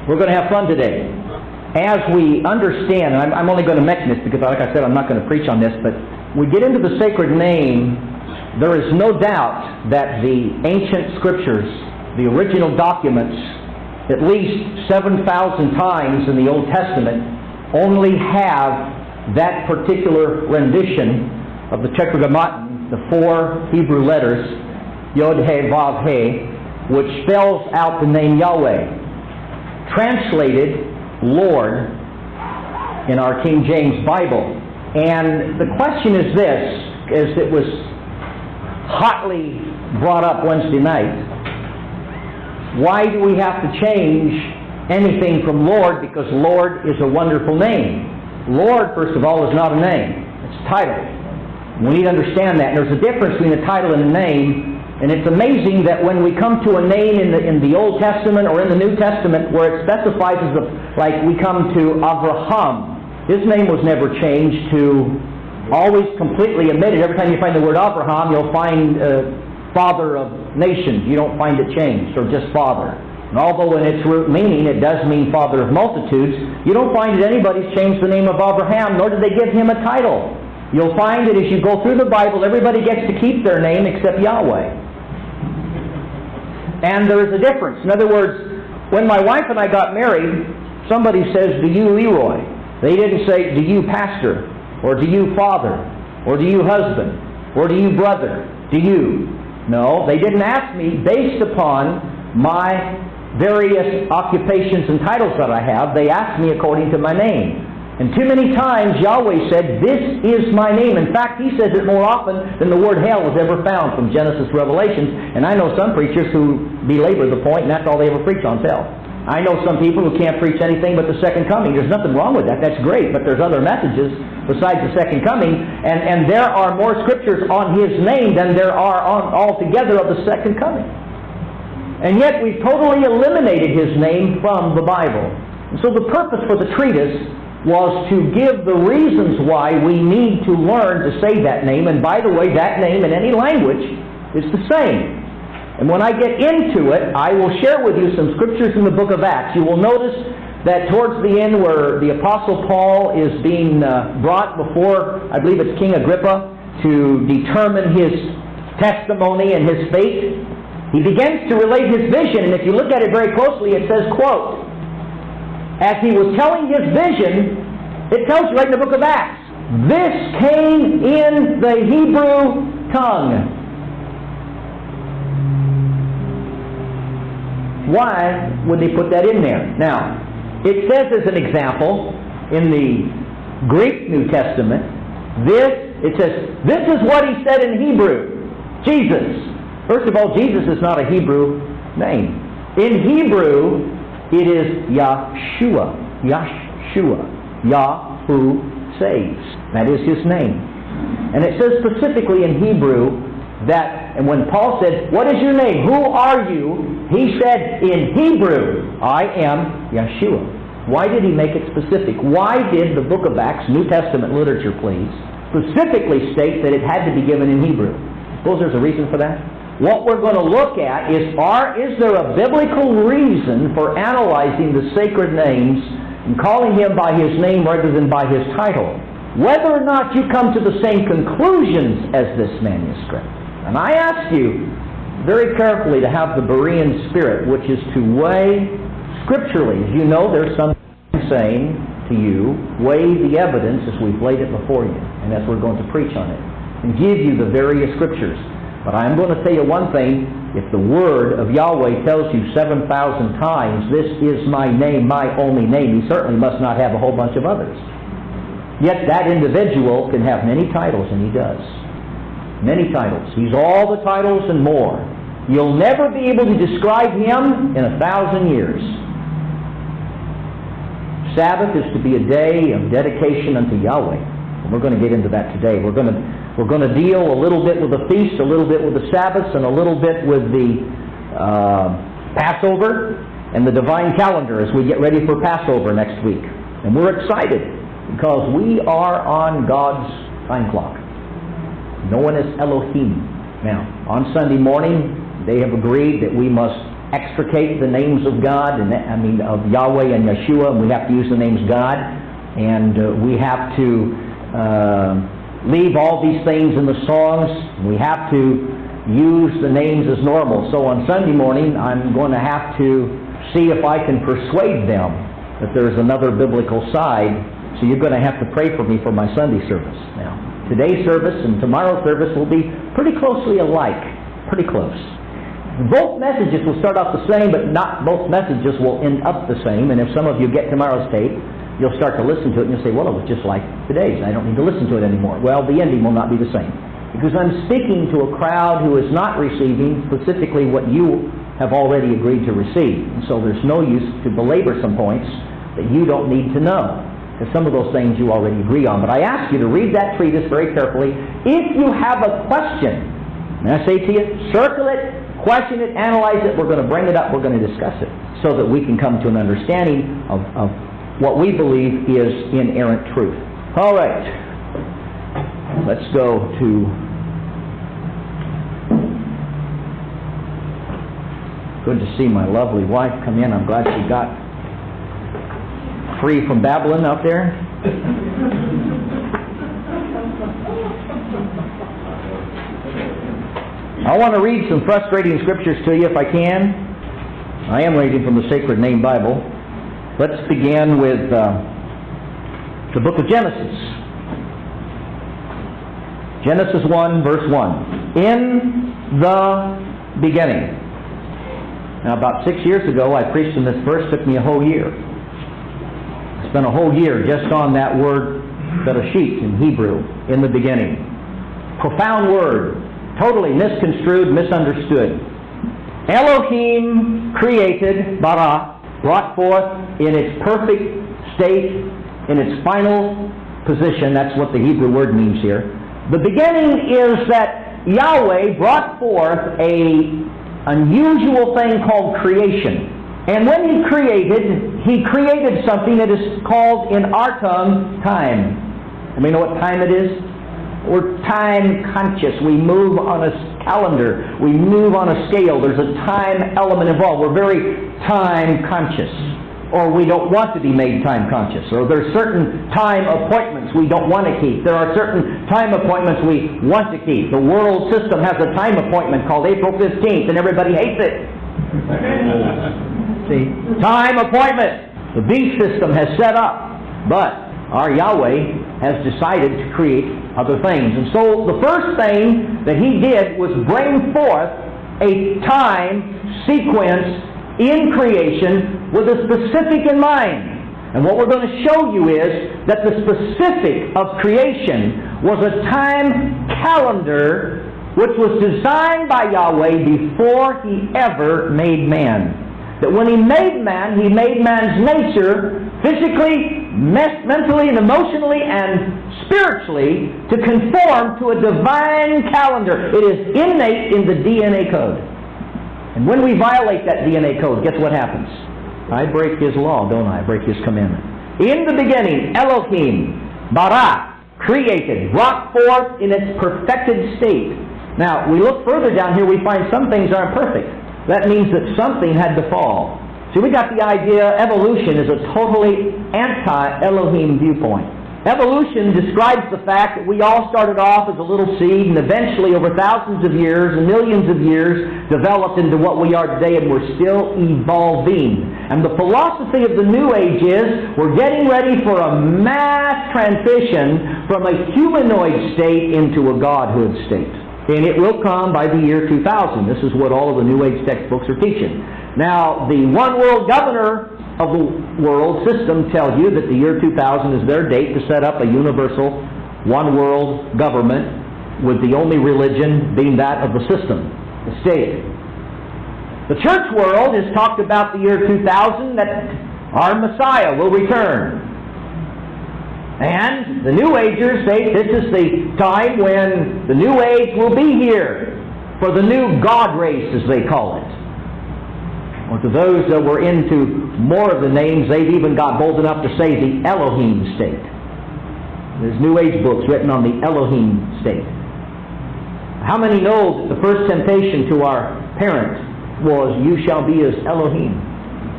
We're going to have fun today. As we understand, and I'm only going to mention this because, like I said, I'm not going to preach on this, but we get into the sacred name, there is no doubt that the ancient scriptures, the original documents, at least 7,000 times in the Old Testament, only have that particular rendition of the Tetragrammaton, the 4 Hebrew letters, Yod He Vav He, which spells out the name Yahweh, translated Lord in our King James Bible. And the question is this, as it was hotly brought up Wednesday night: why do we have to change anything from Lord? Because Lord is a wonderful name. Lord, first of all, is not a name. It's a title. We need to understand that. And there's a difference between a title and a name. And it's amazing that when we come to a name in the Old Testament or in the New Testament where it specifies as like we come to Abraham, his name was never changed to always completely omitted. Every time you find the word Abraham, you'll find father of nations. You don't find it changed, or just father. And although in its root meaning it does mean father of multitudes, you don't find that anybody's changed the name of Abraham, nor did they give him a title. You'll find that as you go through the Bible, everybody gets to keep their name except Yahweh. And there is a difference. In other words, when my wife and I got married, somebody says, "Do you Leroy?" They didn't say, "Do you pastor?" or "Do you father?" or "Do you husband?" or "Do you brother?" "Do you?" No, they didn't ask me based upon my various occupations and titles that I have. They asked me according to my name. And too many times Yahweh said, "This is my name." In fact, He says it more often than the word hell was ever found from Genesis to Revelations. And I know some preachers who belabor the point, and that's all they ever preach on, hell. I know some people who can't preach anything but the second coming. There's nothing wrong with that. That's great. But there's other messages besides the second coming. And there are more scriptures on His name than there are on altogether of the second coming. And yet we've totally eliminated His name from the Bible. And so the purpose for the treatise was to give the reasons why we need to learn to say that name. And by the way, that name in any language is the same. And when I get into it, I will share with you some scriptures in the book of Acts. You will notice that towards the end where the Apostle Paul is being brought before, I believe it's King Agrippa, to determine his testimony and his fate, he begins to relate his vision. And if you look at it very closely, it says, quote, as he was telling his vision, it tells you right in the book of Acts, this came in the Hebrew tongue. Why would they put that in there? Now, it says as an example, in the Greek New Testament, it says, this is what he said in Hebrew. Jesus. First of all, Jesus is not a Hebrew name. In Hebrew, it is Yahshua. Yahshua. Yah who saves. That is His name. And it says specifically in Hebrew that, and when Paul said, what is your name? Who are you? He said in Hebrew, I am Yahshua. Why did he make it specific? Why did the book of Acts, New Testament literature please, specifically state that it had to be given in Hebrew? Suppose there's a reason for that? What we're going to look at is there a biblical reason for analyzing the sacred names and calling Him by His name rather than by His title? Whether or not you come to the same conclusions as this manuscript. And I ask you very carefully to have the Berean spirit, which is to weigh scripturally. As you know, there's some saying to you, weigh the evidence as we've laid it before you, and as we're going to preach on it, and give you the various scriptures. But I'm going to tell you one thing, if the word of Yahweh tells you 7,000 times, this is my name, my only name, He certainly must not have a whole bunch of others. Yet that individual can have many titles, and he does. Many titles. He's all the titles and more. You'll never be able to describe Him in 1,000 years. Sabbath is to be a day of dedication unto Yahweh. And we're going to get into that today. We're going to deal a little bit with the feast, a little bit with the Sabbaths, and a little bit with the Passover and the divine calendar as we get ready for Passover next week. And we're excited because we are on God's time clock. No one is Elohim. Now, on Sunday morning, they have agreed that we must extricate the names of God, of Yahweh and Yeshua, and we have to use the names God, and we have to leave all these things in the songs. We have to use the names as normal. So on Sunday morning, I'm going to have to see if I can persuade them that there's another biblical side. So you're going to have to pray for me for my Sunday service. Now, today's service and tomorrow's service will be pretty closely alike. Pretty close. Both messages will start off the same, but not both messages will end up the same. And if some of you get tomorrow's tape, you'll start to listen to it and you'll say, well, it was just like today's. I don't need to listen to it anymore. Well, the ending will not be the same. Because I'm speaking to a crowd who is not receiving specifically what you have already agreed to receive. And so there's no use to belabor some points that you don't need to know. Because some of those things you already agree on. But I ask you to read that treatise very carefully. If you have a question, and I say to you, circle it, question it, analyze it. We're going to bring it up. We're going to discuss it so that we can come to an understanding of what we believe is inerrant truth. All right. Let's go to good to see my lovely wife come in. I'm glad she got free from Babylon out there. I want to read some frustrating scriptures to you if I can. I am reading from the Sacred Name Bible. Let's begin with the book of Genesis. Genesis 1, verse 1. In the beginning. Now, about 6 years ago, I preached in this verse. It took me a whole year. I spent a whole year just on that word, Bereshit, in Hebrew, in the beginning. Profound word. Totally misconstrued, misunderstood. Elohim created, bara, brought forth in its perfect state, in its final position. That's what the Hebrew word means here. The beginning is that Yahweh brought forth an unusual thing called creation. And when He created something that is called in our tongue time. And we know what time it is? We're time conscious. We move on a calendar. We move on a scale. There's a time element involved. We're very time conscious. Or we don't want to be made time conscious. Or there's certain time appointments we don't want to keep. There are certain time appointments we want to keep. The world system has a time appointment called April 15th, and everybody hates it. See? Time appointment. The beast system has set up. But our Yahweh has decided to create other things. And so the first thing that He did was bring forth a time sequence in creation with a specific in mind. And what we're going to show you is that the specific of creation was a time calendar which was designed by Yahweh before He ever made man. That when He made man, He made man's nature physically, mentally, and emotionally, and spiritually to conform to a divine calendar. It is innate in the DNA code. And when we violate that DNA code, guess what happens? I break His law, don't I? I break His commandment. In the beginning, Elohim, bara, created, brought forth in its perfected state. Now, we look further down here, we find some things aren't perfect. That means that something had to fall. See, we got the idea evolution is a totally anti-Elohim viewpoint. Evolution describes the fact that we all started off as a little seed and eventually over thousands of years and millions of years developed into what we are today, and we're still evolving. And the philosophy of the New Age is we're getting ready for a mass transition from a humanoid state into a godhood state. And it will come by the year 2000. This is what all of the New Age textbooks are teaching. Now, the one world governor of the world system tells you that the year 2000 is their date to set up a universal one world government with the only religion being that of the system, the state. The church world has talked about the year 2000 that our Messiah will return. And the New Agers say this is the time when the New Age will be here for the new God race, as they call it. Or to those that were into more of the names, they've even got bold enough to say the Elohim state. There's New Age books written on the Elohim state. How many know that the first temptation to our parent was, you shall be as Elohim.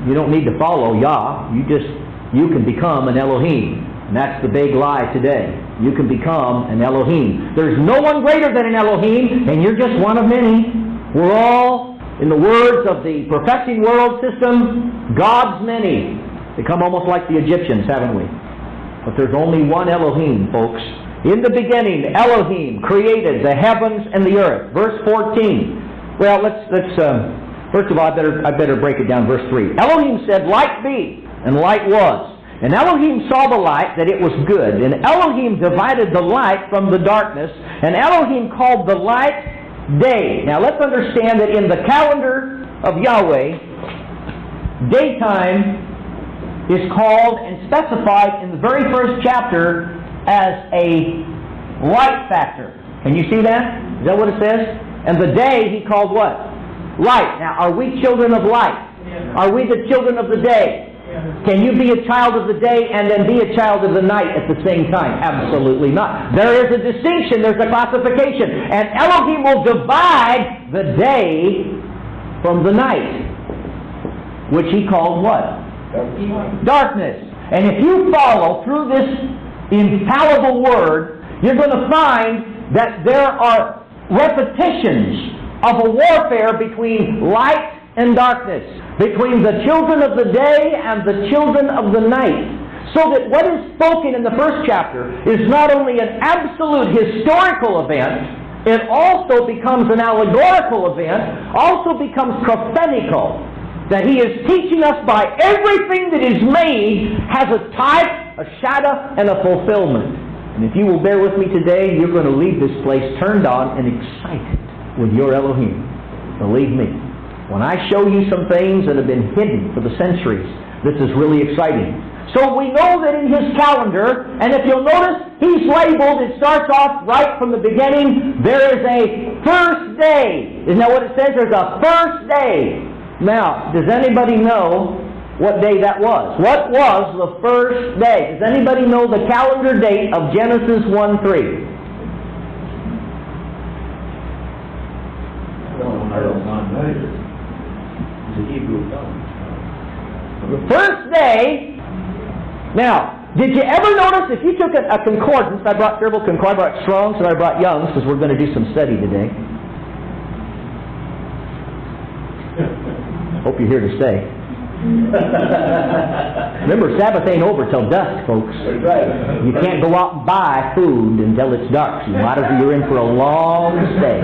You don't need to follow Yah. You can become an Elohim. And that's the big lie today. You can become an Elohim. There's no one greater than an Elohim, and you're just one of many. We're all, in the words of the professing world system, God's many. They come almost like the Egyptians, haven't we? But there's only one Elohim, folks. In the beginning, Elohim created the heavens and the earth. Verse 14. Well, let's first of all, I better break it down. Verse 3. Elohim said, "Light be," and light was. And Elohim saw the light, that it was good. And Elohim divided the light from the darkness. And Elohim called the light day. Now let's understand that in the calendar of Yahweh, daytime is called and specified in the very first chapter as a light factor. Can you see that? Is that what it says? And the day he called what? Light. Now, are we children of light? Are we the children of the day? Can you be a child of the day and then be a child of the night at the same time? Absolutely not. There is a distinction. There's a classification. And Elohim will divide the day from the night, which he called what? Darkness. And if you follow through this infallible word, you're going to find that there are repetitions of a warfare between light and darkness, between the children of the day and the children of the night. So that what is spoken in the first chapter is not only an absolute historical event, it also becomes an allegorical event, also becomes prophetical. That he is teaching us by everything that is made has a type, a shadow, and a fulfillment. And if you will bear with me today, you're going to leave this place turned on and excited with your Elohim. Believe me. When I show you some things that have been hidden for the centuries, this is really exciting. So we know that in his calendar, and if you'll notice, he's labeled, it starts off right from the beginning, there is a first day. Isn't that what it says? There's a first day. Now, does anybody know what day that was? What was the first day? Does anybody know the calendar date of Genesis 1:3? The first day. Now, did you ever notice if you took a concordance? I brought several concordance. I brought Strong's and I brought Young's because we're going to do some study today. Hope you're here to stay. Remember, Sabbath ain't over till dusk, folks. You can't go out and buy food until it's dark. So you might as well, you're in for a long stay.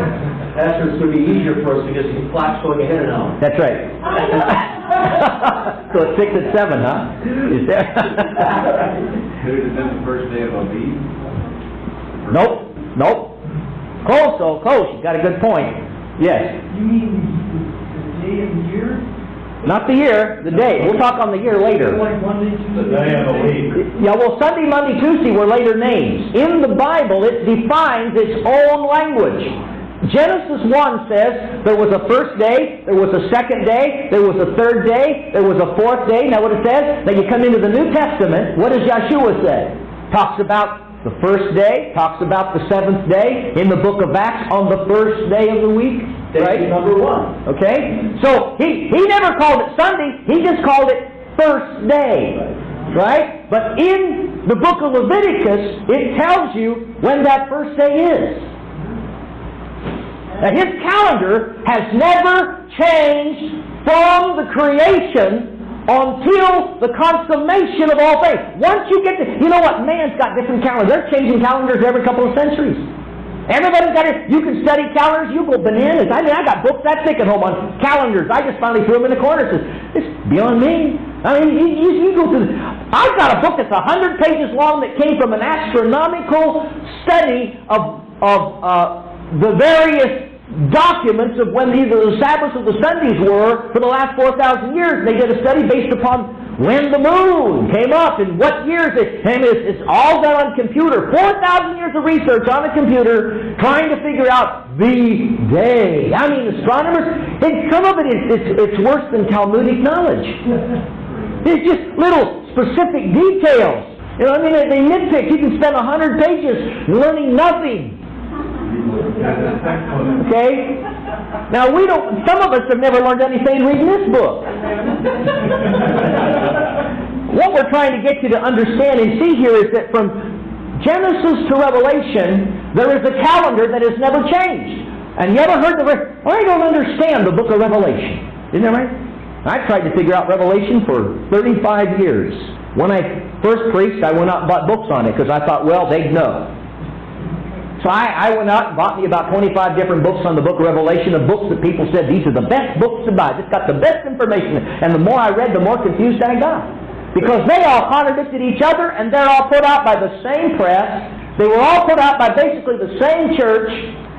Pastor, it's going to be easier for us because the clock's going ahead an hour. That's right. So it's 6 at 7, huh? Is there? Is this the first day of a week? Nope. Close, though. Close. You got a good point. Yes. You mean the day of the year? Not the year, the day. We'll talk on the year later. Like Monday, Tuesday, The day of the week. Yeah, well, Sunday, Monday, Tuesday were later names. In the Bible, it defines its own language. Genesis 1 says there was a first day, there was a second day, there was a third day, there was a fourth day. Now what it says, then you come into the New Testament, what does Yeshua say? Talks about the first day, talks about the seventh day, in the book of Acts on the first day of the week. Right? Number 1. Okay? So, he never called it Sunday, he just called it first day. Right? But in the book of Leviticus, it tells you when that first day is. Now, his calendar has never changed from the creation until the consummation of all things. Once you get to... You know what? Man's got different calendars. They're changing calendars every couple of centuries. Everybody's got it. You can study calendars. You go bananas. I mean, I got books that thick at home on calendars. I just finally threw them in the corner. It's beyond me. I mean, you go through... I've got a book that's 100 pages long that came from an astronomical study of the various documents of when either the Sabbaths or the Sundays were for the last 4,000 years. They did a study based upon when the moon came up and what years and it's all done on computer. 4,000 years of research on a computer trying to figure out the day. I mean, astronomers, and some of it it's worse than Talmudic knowledge. It's just little specific details. You know, I mean, they nitpick. You can spend 100 pages learning nothing. Okay? Now, some of us have never learned anything reading this book. What we're trying to get you to understand and see here is that from Genesis to Revelation, there is a calendar that has never changed. And you ever heard I don't understand the book of Revelation. Isn't that right? I tried to figure out Revelation for 35 years. When I first preached, I went out and bought books on it because I thought, well, they'd know. So I went out and bought me about 25 different books on the book of Revelation, of books that people said, these are the best books to buy. It's got the best information. And the more I read, the more confused I got. Because they all contradicted each other, and they're all put out by the same press. They were all put out by basically the same church.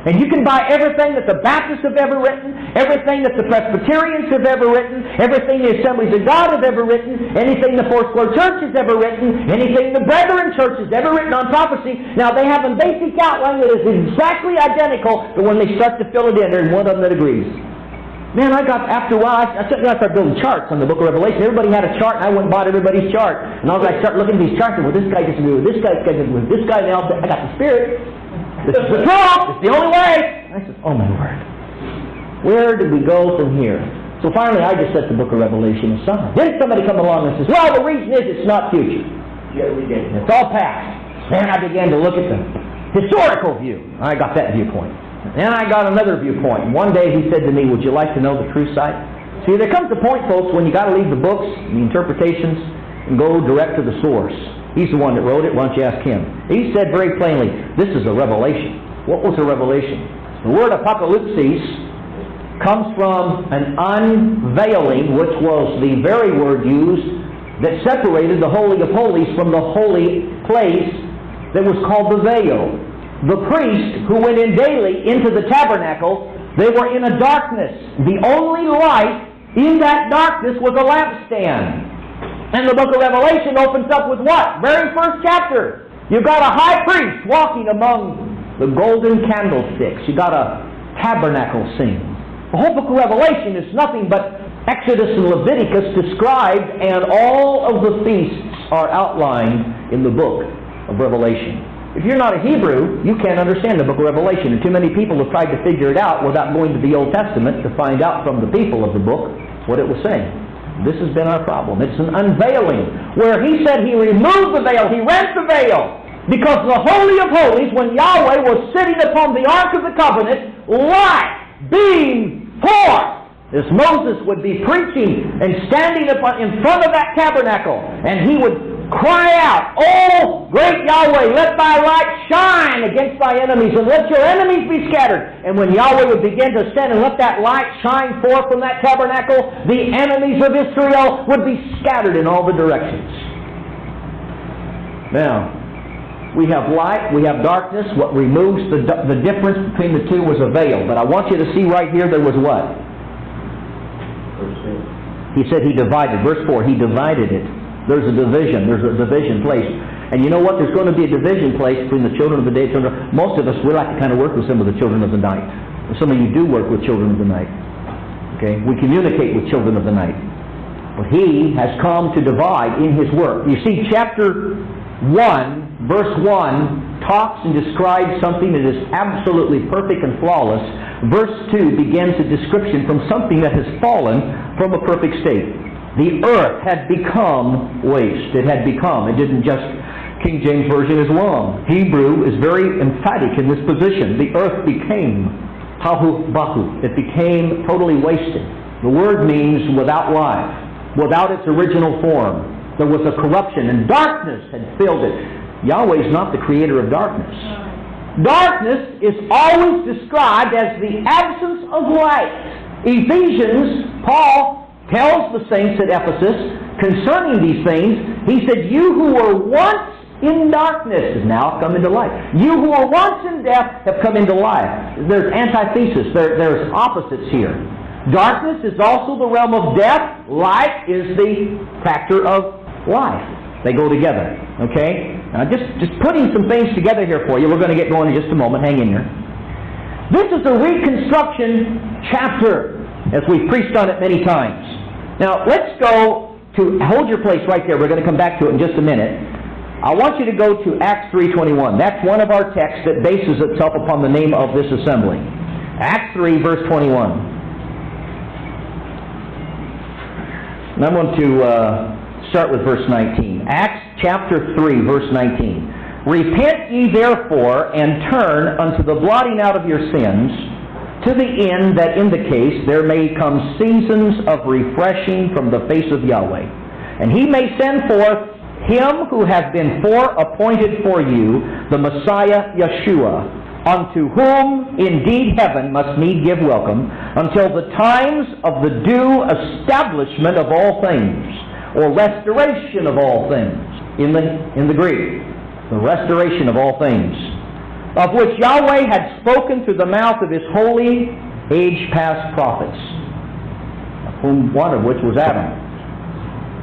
And you can buy everything that the Baptists have ever written, everything that the Presbyterians have ever written, everything the Assemblies of God have ever written, anything the Foursquare Church has ever written, anything the Brethren Church has ever written on prophecy. Now they have a basic outline that is exactly identical, but when they start to fill it in, there's one of them that agrees. Man, after a while, I started building charts on the book of Revelation. Everybody had a chart, and I went and bought everybody's chart. And I started looking at these charts, and well, this guy disagrees with this guy, disagrees with this guy, and I got the Spirit. This is the truth. It's the only way. And I said, oh my word. Where did we go from here? So finally I just set the book of Revelation aside. Then somebody come along and says, well, the reason is it's not future. It's all past. Then I began to look at the historical view. I got that viewpoint. Then I got another viewpoint. And one day he said to me, would you like to know the true site? See, there comes a point, folks, when you got to leave the books, the interpretations, and go direct to the source. He's the one that wrote it. Why don't you ask him? He said very plainly, this is a revelation. What was a revelation? The word apocalypsis comes from an unveiling, which was the very word used that separated the Holy of Holies from the holy place that was called the veil. The priest who went in daily into the tabernacle, they were in a darkness. The only light in that darkness was a lampstand. And the book of Revelation opens up with what? Very first chapter. You've got a high priest walking among the golden candlesticks. You've got a tabernacle scene. The whole book of Revelation is nothing but Exodus and Leviticus described, and all of the feasts are outlined in the book of Revelation. If you're not a Hebrew, you can't understand the book of Revelation. And too many people have tried to figure it out without going to the Old Testament to find out from the people of the book what it was saying. This has been our problem. It's an unveiling. Where he said he removed the veil, he rent the veil. Because the Holy of Holies, when Yahweh was sitting upon the Ark of the Covenant, light being forth, as Moses would be preaching and standing in front of that tabernacle, and he would cry out, oh, great Yahweh, let thy light shine against thy enemies, and let your enemies be scattered. And when Yahweh would begin to stand and let that light shine forth from that tabernacle, the enemies of Israel would be scattered in all the directions. Now, we have light, we have darkness. What removes the difference between the two was a veil. But I want you to see right here there was what? He said he divided. Verse 4, he divided it. There's a division. There's a division place. And you know what? There's going to be a division place between the children of the day and children. Most of us, we like to kind of work with some of the children of the night. Some of you do work with children of the night. Okay? We communicate with children of the night. But he has come to divide in his work. You see, chapter 1, verse 1, talks and describes something that is absolutely perfect and flawless. Verse 2 begins a description from something that has fallen from a perfect state. The earth had become waste. It had become. It didn't just... King James Version is wrong. Hebrew is very emphatic in this position. The earth became Tahu Bahu. It became totally wasted. The word means without life, without its original form. There was a corruption, and darkness had filled it. Yahweh is not the creator of darkness. Darkness is always described as the absence of light. Ephesians, Paul tells the saints at Ephesus concerning these things. He said, you who were once in darkness have now come into light. You who were once in death have come into life. There's antithesis. There's opposites here. Darkness is also the realm of death. Light is the factor of life. They go together. Okay? Now just putting some things together here for you. We're going to get going in just a moment. Hang in here. This is a reconstruction chapter, as we've preached on it many times. Now let's go to, hold your place right there. We're going to come back to it in just a minute. I want you to go to Acts 3:21. That's one of our texts that bases itself upon the name of this assembly. Acts 3, verse 21. And I'm going to start with verse 19. Acts chapter 3, verse 19. Repent ye therefore, and turn unto the blotting out of your sins, to the end that in the case there may come seasons of refreshing from the face of Yahweh. And He may send forth Him who has been foreappointed for you, the Messiah Yeshua, unto whom indeed heaven must need give welcome, until the times of the due establishment of all things, or restoration of all things, in the Greek, the restoration of all things, of which Yahweh had spoken through the mouth of His holy age-past prophets, one of which was Adam.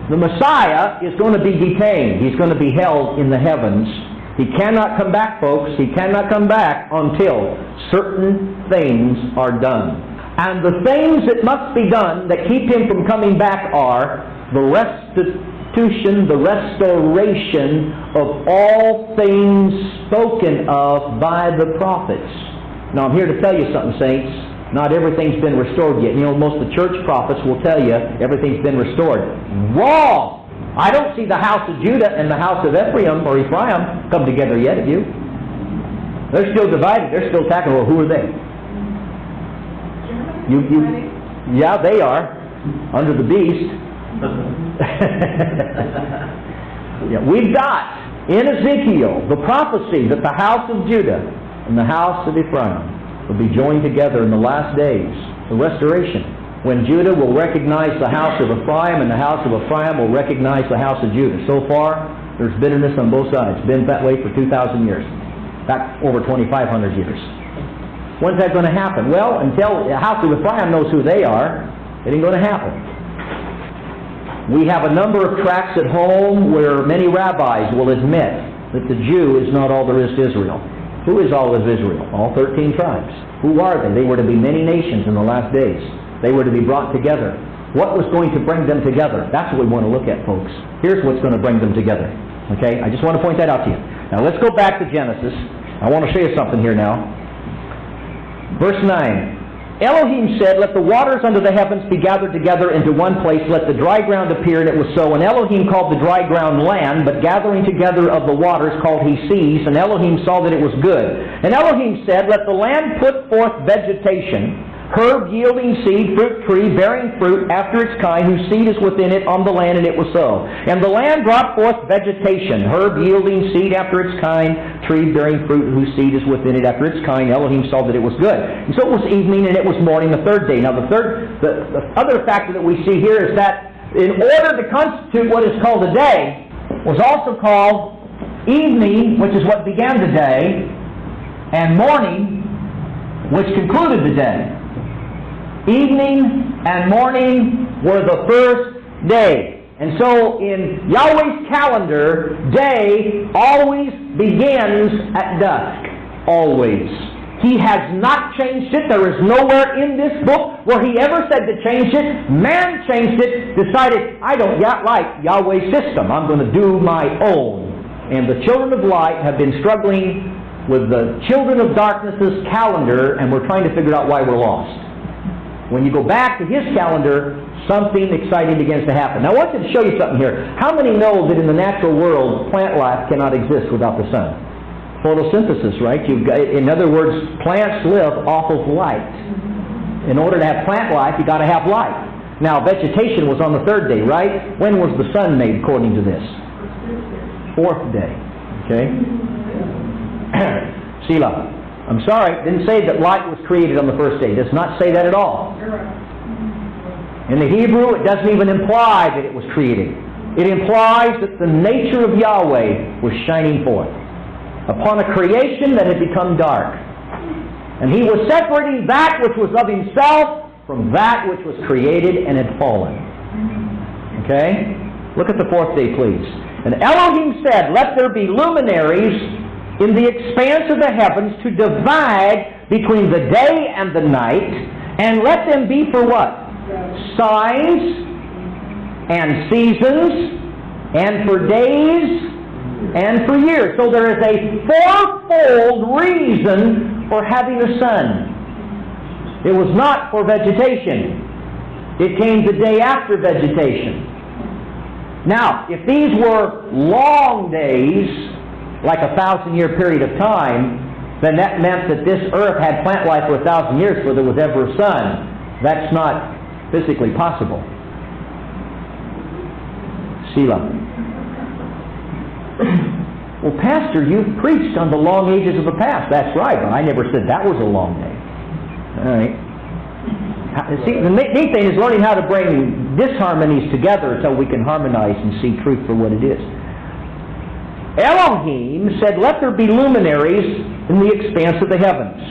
The Messiah is going to be detained. He's going to be held in the heavens. He cannot come back, folks. He cannot come back until certain things are done. And the things that must be done that keep Him from coming back are the restitution, the restoration of all things spoken of by the prophets. Now, I'm here to tell you something, saints. Not everything's been restored yet. You know, most of the church prophets will tell you everything's been restored. Wrong! I don't see the house of Judah and the house of Ephraim come together yet, have you? They're still divided. They're still attacking. Well, who are they? Yeah, they are. Under the beast. Yeah, we've got in Ezekiel the prophecy that the house of Judah and the house of Ephraim will be joined together in the last days. The restoration. When Judah will recognize the house of Ephraim, and the house of Ephraim will recognize the house of Judah. So far, there's bitterness on both sides. Been that way for 2,000 years. In fact, over 2,500 years. When's that going to happen? Well, until the house of Ephraim knows who they are, it ain't going to happen. We have a number of tracts at home where many rabbis will admit that the Jew is not all there is to Israel. Who is all of Israel? All 13 tribes. Who are they? They were to be many nations in the last days. They were to be brought together. What was going to bring them together? That's what we want to look at, folks. Here's what's going to bring them together. Okay? I just want to point that out to you. Now, let's go back to Genesis. I want to show you something here now. Verse 9. Elohim said, let the waters under the heavens be gathered together into one place. Let the dry ground appear, and it was so. And Elohim called the dry ground land, but gathering together of the waters called he seas. And Elohim saw that it was good. And Elohim said, let the land put forth vegetation, herb yielding seed, fruit tree, bearing fruit after its kind, whose seed is within it on the land, and it was so. And the land brought forth vegetation, herb yielding seed after its kind, tree bearing fruit, whose seed is within it after its kind. Elohim saw that it was good. And so it was evening, and it was morning, the third day. Now the other factor that we see here is that in order to constitute what is called a day, was also called evening, which is what began the day, and morning, which concluded the day. Evening and morning were the first day. And so in Yahweh's calendar, day always begins at dusk. Always. He has not changed it. There is nowhere in this book where He ever said to change it. Man changed it, decided, I don't like Yahweh's system. I'm going to do my own. And the children of light have been struggling with the children of darkness's calendar, and we're trying to figure out why we're lost. When you go back to His calendar, something exciting begins to happen. Now I want you to show you something here. How many know that in the natural world, plant life cannot exist without the sun? Photosynthesis, right? In other words, plants live off of light. In order to have plant life, you've got to have light. Now, vegetation was on the third day, right? When was the sun made according to this? Fourth day. Okay? Selah. I'm sorry, it didn't say that light was created on the first day. It does not say that at all. In the Hebrew, it doesn't even imply that it was created. It implies that the nature of Yahweh was shining forth upon a creation that had become dark. And He was separating that which was of Himself from that which was created and had fallen. Okay? Look at the fourth day, please. And Elohim said, let there be luminaries in the expanse of the heavens to divide between the day and the night, and let them be for what? Signs, and seasons, and for days, and for years. So there is a fourfold reason for having a sun. It was not for vegetation. It came the day after vegetation. Now, if these were long days, like a 1,000-year period of time, then that meant that this earth had plant life for 1,000 years before there was ever a sun. That's not physically possible. Selah. Well, Pastor, you've preached on the long ages of the past. That's right, but I never said that was a long day. All right. See, the neat thing is learning how to bring disharmonies together so we can harmonize and see truth for what it is. Elohim said, "Let there be luminaries in the expanse of the heavens."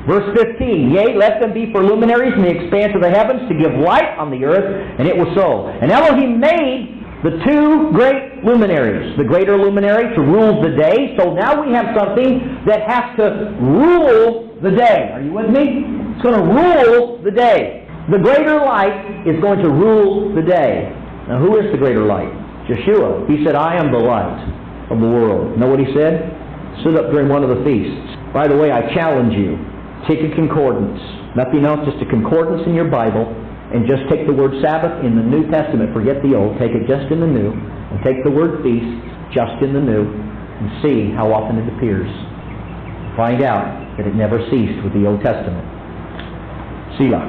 Verse 15, "Yea, let them be for luminaries in the expanse of the heavens to give light on the earth, and it was so. And Elohim made the two great luminaries, the greater luminary to rule the day." So now we have something that has to rule the day. Are you with me? It's going to rule the day. The greater light is going to rule the day. Now who is the greater light? Yeshua. He said, "I am the light of the world." Know what he said? Stood up during one of the feasts. By the way, I challenge you. Take a concordance. Nothing else, just a concordance in your Bible. And just take the word Sabbath in the New Testament. Forget the Old. Take it just in the New. And take the word feast just in the New. And see how often it appears. Find out that it never ceased with the Old Testament. Selah.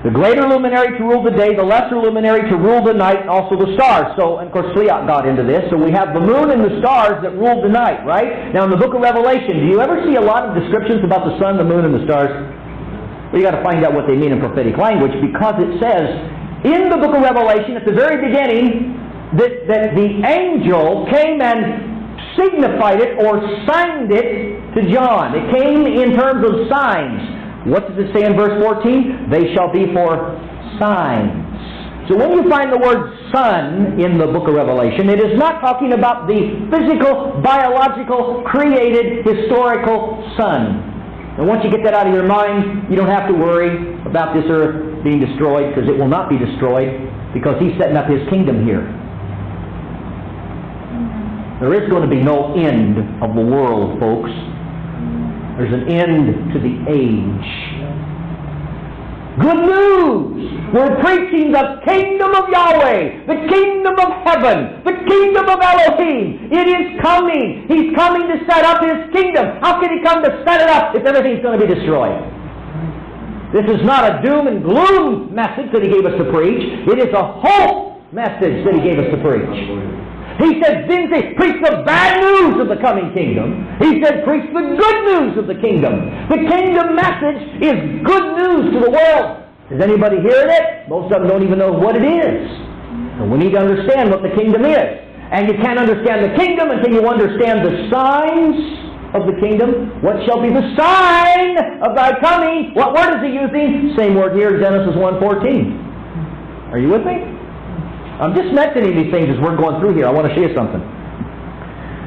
The greater luminary to rule the day, the lesser luminary to rule the night, and also the stars. So, and of course, Sliach got into this. So we have the moon and the stars that rule the night, right? Now in the book of Revelation, do you ever see a lot of descriptions about the sun, the moon, and the stars? Well, you got to find out what they mean in prophetic language, because it says in the book of Revelation, at the very beginning, that the angel came and signified it or signed it to John. It came in terms of signs. What does it say in verse 14? They shall be for signs. So when you find the word sun in the book of Revelation, it is not talking about the physical, biological, created, historical sun. And once you get that out of your mind, you don't have to worry about this earth being destroyed, because it will not be destroyed, because He's setting up His kingdom here. There is going to be no end of the world, folks. There's an end to the age. Good news! We're preaching the kingdom of Yahweh, the kingdom of heaven, the kingdom of Elohim. It is coming. He's coming to set up His kingdom. How can He come to set it up if everything's going to be destroyed? This is not a doom and gloom message that He gave us to preach. It is a hope message that He gave us to preach. He said, preach the bad news of the coming kingdom. He said, preach the good news of the kingdom. The kingdom message is good news to the world. Is anybody hearing it? Most of them don't even know what it is. So we need to understand what the kingdom is. And you can't understand the kingdom until you understand the signs of the kingdom. What shall be the sign of thy coming? What word is he using? Same word here, Genesis 1:14. Are you with me? I'm just mentioning these things as we're going through here. I want to show you something.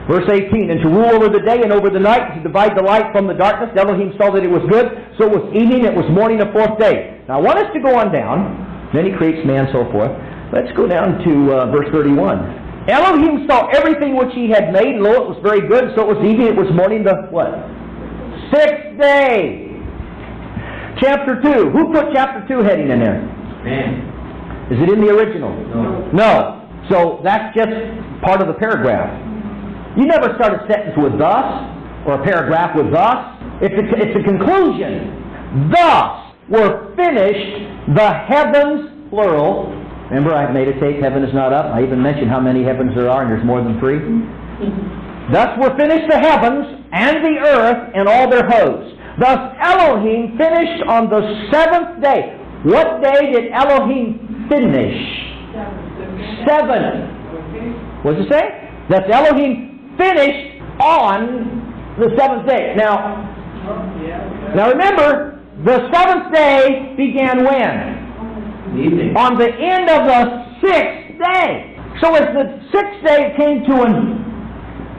Verse 18, "And to rule over the day and over the night, to divide the light from the darkness. Elohim saw that it was good. So it was evening, it was morning, the fourth day." Now I want us to go on down. Then He creates man, so forth. Let's go down to verse 31. "Elohim saw everything which He had made, and lo, it was very good. So it was evening, it was morning, the what? Sixth day." Chapter 2. Who put chapter 2 heading in there? Man. Is it in the original? No. So that's just part of the paragraph. You never start a sentence with "thus" or a paragraph with "thus." It's a conclusion. "Thus were finished the heavens," plural. Remember, I made a tape, heaven is not up. I even mentioned how many heavens there are, and there's more than 3. "Thus were finished the heavens and the earth and all their hosts. Thus Elohim finished on the 7th day." What day did Elohim finish? 7. What does it say? That Elohim finished on the 7th day. Now remember, the 7th day began when? Evening. On the end of the 6th day. So as the 6th day came to an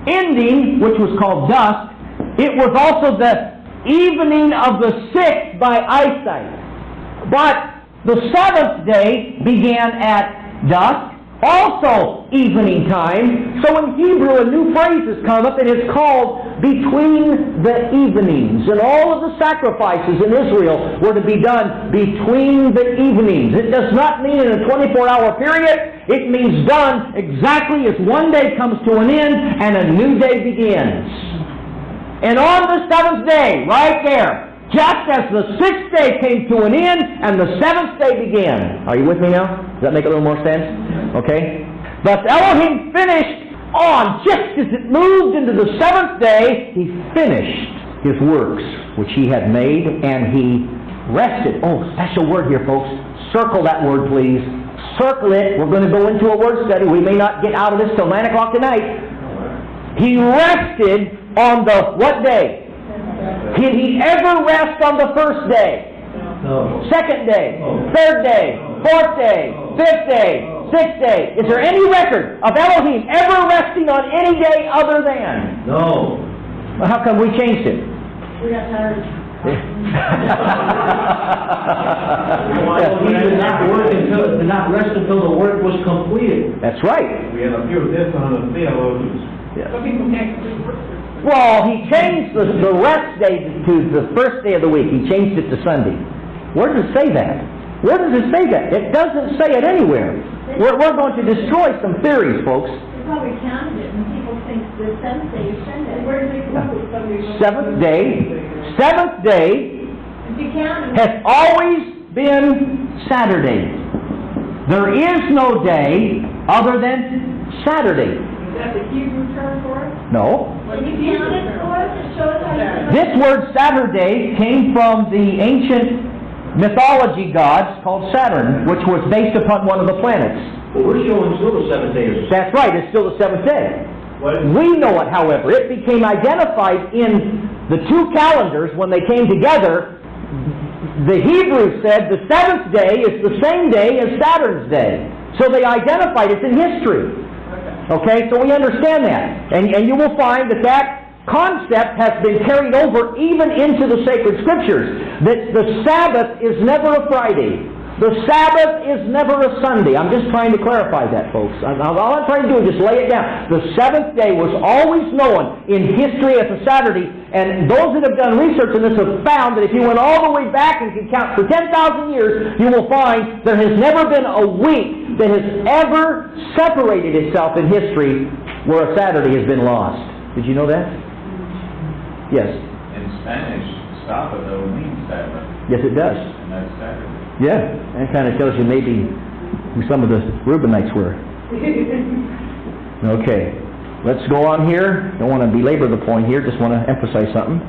ending, which was called dusk, it was also the evening of the 6th by eyesight. But the 7th day began at dusk, also evening time. So in Hebrew, a new phrase has come up, and it's called between the evenings. And all of the sacrifices in Israel were to be done between the evenings. It does not mean in a 24-hour period. It means done exactly as one day comes to an end and a new day begins. And on the seventh day, right there, just as the sixth day came to an end and the seventh day began. Are you with me now? Does that make a little more sense? Okay. Thus Elohim finished on, just as it moved into the seventh day, He finished His works which He had made, and He rested. Oh, special word here, folks. Circle that word, please. Circle it. We're going to go into a word study. We may not get out of this till 9 o'clock tonight. He rested on the what day? Did He ever rest on the first day? No. Second day? Third day? Fourth day? Fifth day? Sixth day? Is there any record of Elohim ever resting on any day other than? No. Well, how come we changed it? We got tired. He did not rest until the work was completed. That's right. We have a few different theologians. Some people can't do work. Well, He changed the rest day to the first day of the week. He changed it to Sunday. Where does it say that? Where does it say that? It doesn't say it anywhere. We're going to destroy some theories, folks. They probably counted it, and people think the seventh day is Sunday. Where did they come up with Sunday? Seventh day If you count it, has always been Saturday. There is no day other than Saturday. Is that the Hebrew term for it? No. when you count it for us, it shows how you... This word Saturday came from the ancient mythology gods called Saturn, which was based upon one of the planets. But we're showing still the seventh day. That's right, it's still the seventh day. We know it, however. It became identified in the two calendars when they came together. The Hebrew said the seventh day is the same day as Saturn's day. So they identified it in history. Okay, so we understand that. And you will find that concept has been carried over even into the sacred scriptures. That the Sabbath is never a Friday. The Sabbath is never a Sunday. I'm just trying to clarify that, folks. All I'm trying to do is just lay it down. The seventh day was always known in history as a Saturday, and those that have done research on this have found that if you went all the way back and can count for 10,000 years, you will find there has never been a week that has ever separated itself in history where a Saturday has been lost. Did you know that? Yes. In Spanish, Sabbath though means Sabbath, Yes, it does. and that's Saturday. Yeah, that kind of tells you maybe who some of the Reubenites were. Okay, let's go on here. Don't want to belabor the point here, just want to emphasize something.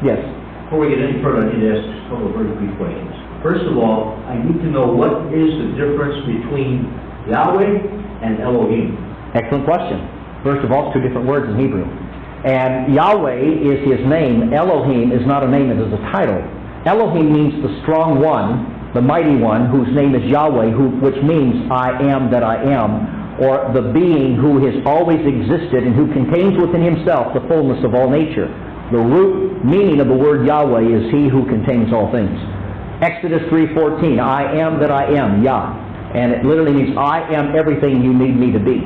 Yes. Before we get any further, I need to ask a couple of very brief questions. First of all, I need to know what is the difference between Yahweh and Elohim? Excellent question. First of all, it's two different words in Hebrew. And Yahweh is His name. Elohim is not a name, it is a title. Elohim means the strong one, the mighty one, whose name is Yahweh, which means I am that I am, or the being who has always existed and who contains within Himself the fullness of all nature. The root meaning of the word Yahweh is He who contains all things. Exodus 3:14, I am that I am, Yah. And it literally means I am everything you need me to be.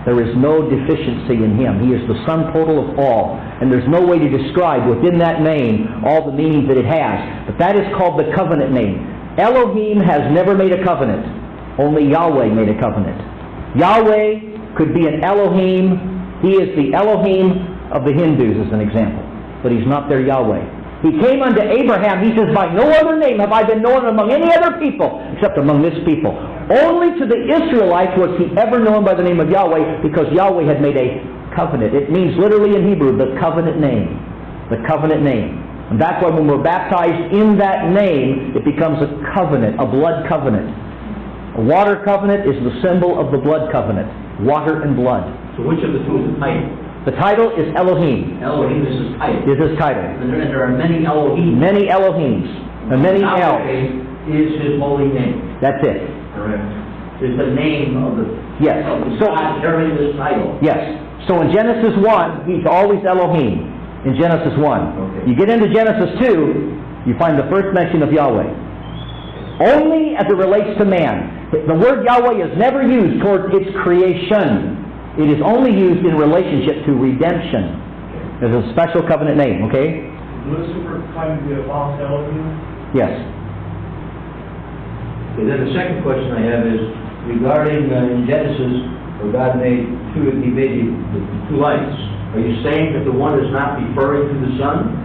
There is no deficiency in Him. He is the sum total of all. And there's no way to describe within that name all the meanings that it has. But that is called the covenant name. Elohim has never made a covenant. Only Yahweh made a covenant. Yahweh could be an Elohim. He is the Elohim of the Hindus as an example. But He's not their Yahweh. He came unto Abraham. He says, by no other name have I been known among any other people except among this people. Only to the Israelites was He ever known by the name of Yahweh, because Yahweh had made a covenant. It means literally in Hebrew, the covenant name. The covenant name. And that's why when we're baptized in that name, it becomes a covenant, a blood covenant. A water covenant is the symbol of the blood covenant. Water and blood. So which of the two is the title? The title is Elohim. Elohim is His title. Is His title. And there are many Elohim. Many Elohims. And many Els. Yahweh is His holy name. That's it. Correct. Is the name of the Yes. So, God carrying this title. yes. So in Genesis 1, He's always Elohim. In Genesis 1. Okay. You get into Genesis 2, you find the first mention of Yahweh. Only as it relates to man. The word Yahweh is never used towards its creation. It is only used in relationship to redemption. There's a special covenant name, okay? Lucifer claimed to be a false Elohim? Yes. Okay, then the second question I have is regarding in Genesis, where God made he made the two lights. Are you saying that the one is not referring to the sun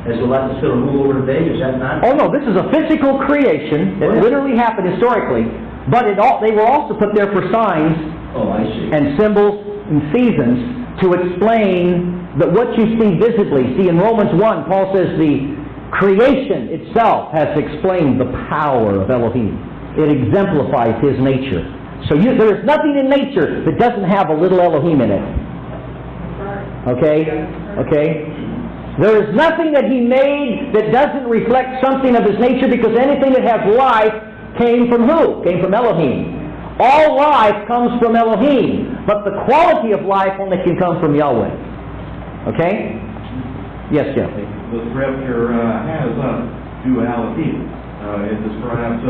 as the light that's going to rule over the day? Is that not? Oh no, this is a physical creation that literally happened historically, but they were also put there for signs Oh, I see. and symbols and seasons to explain that what you see visibly. See, in Romans 1, Paul says the creation itself has explained the power of Elohim. It exemplifies His nature. So there is nothing in nature that doesn't have a little Elohim in it. Okay? Okay? There is nothing that He made that doesn't reflect something of His nature, because anything that has life came from who? Came from Elohim. All life comes from Elohim, but the quality of life only can come from Yahweh. Okay? Yes, Jeff? The scripture has duality. It describes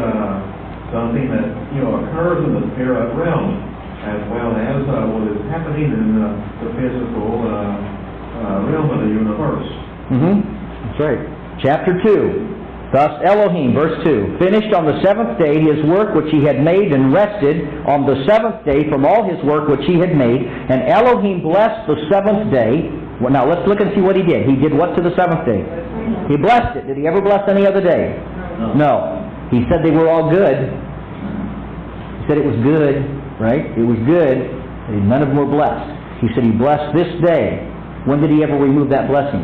something that occurs in the spirit realm, as well as what is happening in the physical realm of the universe. That's right. Chapter 2. Thus Elohim, verse 2, finished on the seventh day His work which He had made, and rested on the seventh day from all His work which He had made. And Elohim blessed the seventh day. Well, now let's look and see what He did. He did what to the seventh day? He blessed it. Did He ever bless any other day? No. He said they were all good. He said it was good, right? It was good. And none of them were blessed. He said He blessed this day. When did He ever remove that blessing?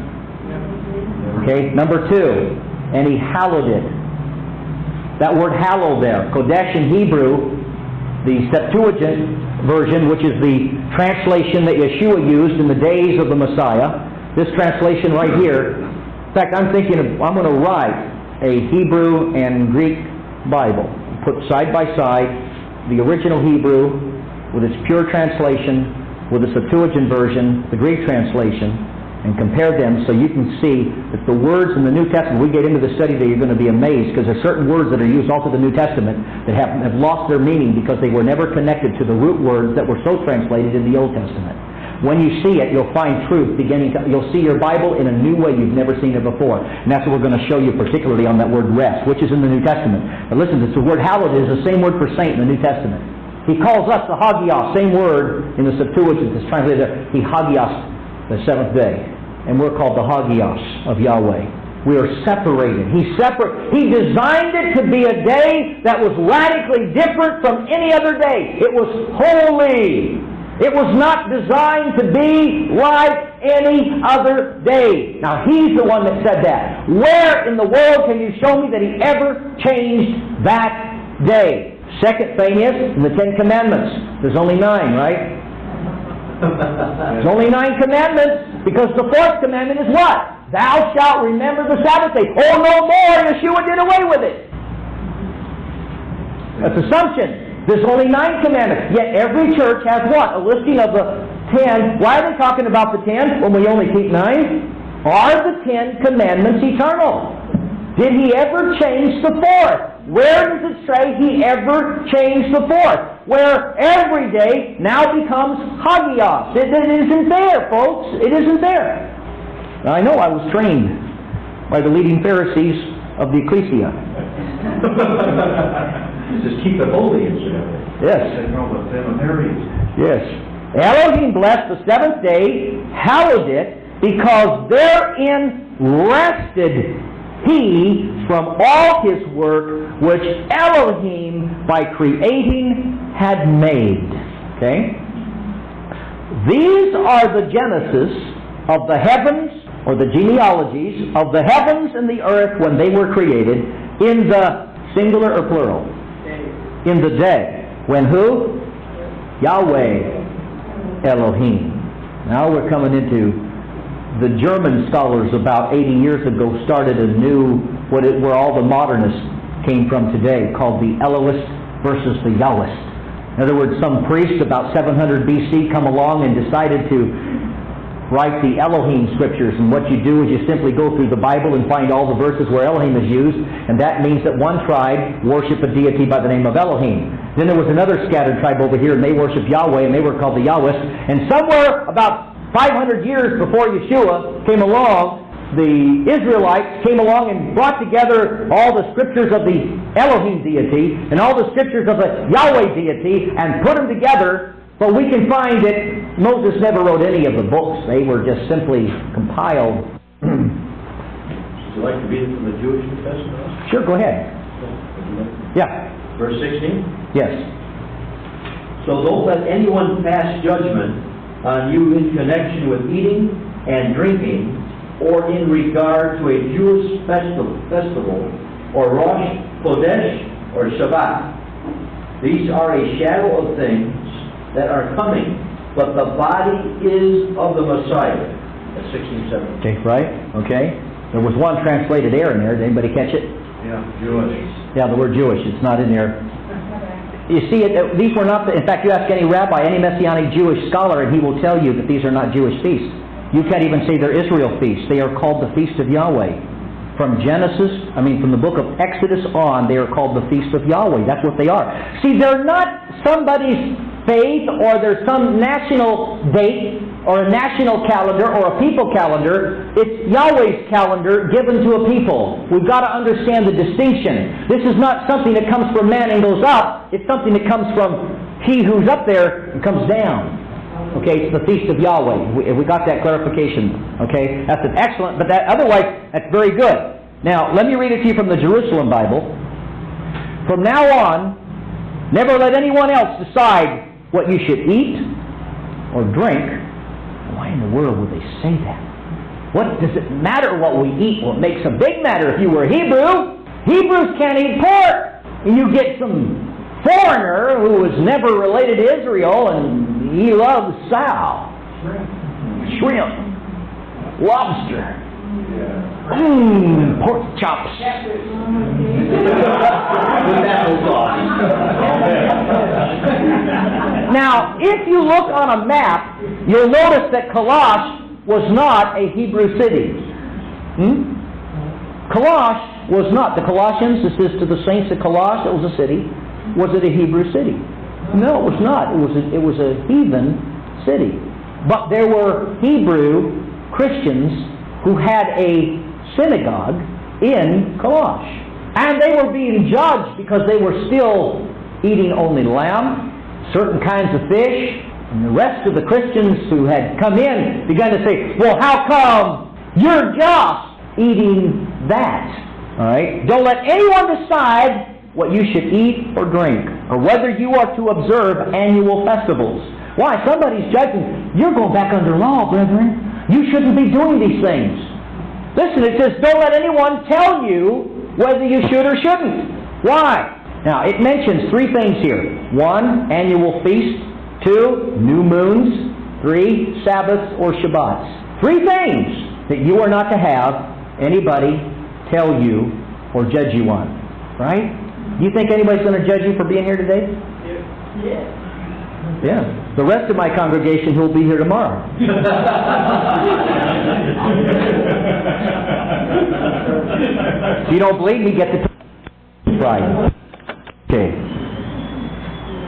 Okay, number 2. And He hallowed it. That word hallow there, Kodesh in Hebrew, the Septuagint version, which is the translation that Yeshua used in the days of the Messiah. This translation right here, in fact, I'm going to write a Hebrew and Greek Bible. Put side by side the original Hebrew with its pure translation with the Septuagint version, the Greek translation, and compare them so you can see that the words in the New Testament, we get into the study that you're going to be amazed, because there are certain words that are used all through the New Testament that have lost their meaning because they were never connected to the root words that were so translated in the Old Testament. When you see it, you'll find truth you'll see your Bible in a new way you've never seen it before. And that's what we're going to show you particularly on that word rest, which is in the New Testament. But listen, it's the word hallowed is the same word for saint in the New Testament. He calls us the Hagios, same word in the Septuagint. It's translated there. He Hagios the seventh day. And we're called the Hagios of Yahweh. We are separated. He's separate. He designed it to be a day that was radically different from any other day. It was holy. It was not designed to be like any other day. Now, He's the one that said that. Where in the world can you show me that He ever changed that day? Second thing is, in the Ten Commandments, there's only 9, right? There's only 9 commandments, because the fourth commandment is what? Thou shalt remember the Sabbath day. Oh, no more! Yeshua did away with it. That's assumption. There's only 9 commandments. Yet every church has what? A listing of the 10. Why are they talking about the 10 when we only keep 9? Are the 10 commandments eternal? Did He ever change the fourth? Where does it say He ever changed the fourth? Where every day now becomes Hagios. It isn't there, folks. It isn't there. Now, I know I was trained by the leading Pharisees of the Ecclesia. Just keep it holy instead of it. Yes. They call it seminaries. Yes. Elohim blessed the seventh day, hallowed it, because therein rested He from all His work which Elohim by creating had made. Okay? These are the genesis of the heavens, or the genealogies of the heavens and the earth when they were created, in the singular or plural? In the day. When who? Yahweh Elohim. Now we're coming into the German scholars about 80 years ago started a new, where all the modernists came from today, called the Elohist versus the Yahwist. In other words, some priest about 700 BC come along and decided to write the Elohim scriptures, and what you do is you simply go through the Bible and find all the verses where Elohim is used, and that means that one tribe worshiped a deity by the name of Elohim. Then there was another scattered tribe over here, and they worshiped Yahweh, and they were called the Yahwists. And somewhere about 500 years before Yeshua came along, the Israelites came along and brought together all the scriptures of the Elohim deity and all the scriptures of the Yahweh deity and put them together. But we can find that Moses never wrote any of the books. They were just simply compiled. Would you like to read it from the Jewish New Testament? Sure, go ahead. Yeah. Verse 16? Yes. So don't let anyone pass judgment on you in connection with eating and drinking, or in regard to a Jewish festival, or Rosh Chodesh, or Shabbat. These are a shadow of things that are coming, but the body is of the Messiah. That's 16:7. Okay, right? Okay. There was one translated error in there. Did anybody catch it? Yeah, Jewish. Yeah, the word Jewish. It's not in there. You see, these were not, in fact, you ask any rabbi, any Messianic Jewish scholar, and he will tell you that these are not Jewish feasts. You can't even say they're Israel feasts. They are called the Feast of Yahweh. From from the book of Exodus on, they are called the Feast of Yahweh. That's what they are. See, they're not somebody's faith, or there's some national date, or a national calendar, or a people calendar. It's Yahweh's calendar given to a people. We've got to understand the distinction. This is not something that comes from man and goes up. It's something that comes from He who's up there and comes down. Okay, it's the Feast of Yahweh. We got that clarification. Okay, that's an excellent, but otherwise, that's very good. Now, let me read it to you from the Jerusalem Bible. From now on, never let anyone else decide what you should eat or drink. Why in the world would they say that? What does it matter what we eat? Well, it makes a big matter if you were a Hebrew. Hebrews can't eat pork. And you get some foreigner who was never related to Israel, and he loves sow, shrimp, lobster, pork chops. Now, if you look on a map, you'll notice that Kalash was not a Hebrew city. Kalash was not. The Colossians, this is to the saints of Kalash, it was a city. Was it a Hebrew city? No, it was not. It was a heathen city. But there were Hebrew Christians who had a synagogue in Kalash. And they were being judged because they were still eating only lamb, certain kinds of fish, and the rest of the Christians who had come in began to say, well, how come you're just eating that? All right? Don't let anyone decide what you should eat or drink, or whether you are to observe annual festivals. Why? Somebody's judging. You're going back under law, brethren. You shouldn't be doing these things. Listen, it says, don't let anyone tell you whether you should or shouldn't. Why? Now, it mentions three things here. 1, annual feast. 2, new moons. 3, Sabbaths or Shabbats. 3 things that you are not to have anybody tell you or judge you on. Right? You think anybody's going to judge you for being here today? Yes. Yeah. The rest of my congregation who will be here tomorrow. If you don't believe me, get the Friday. Okay.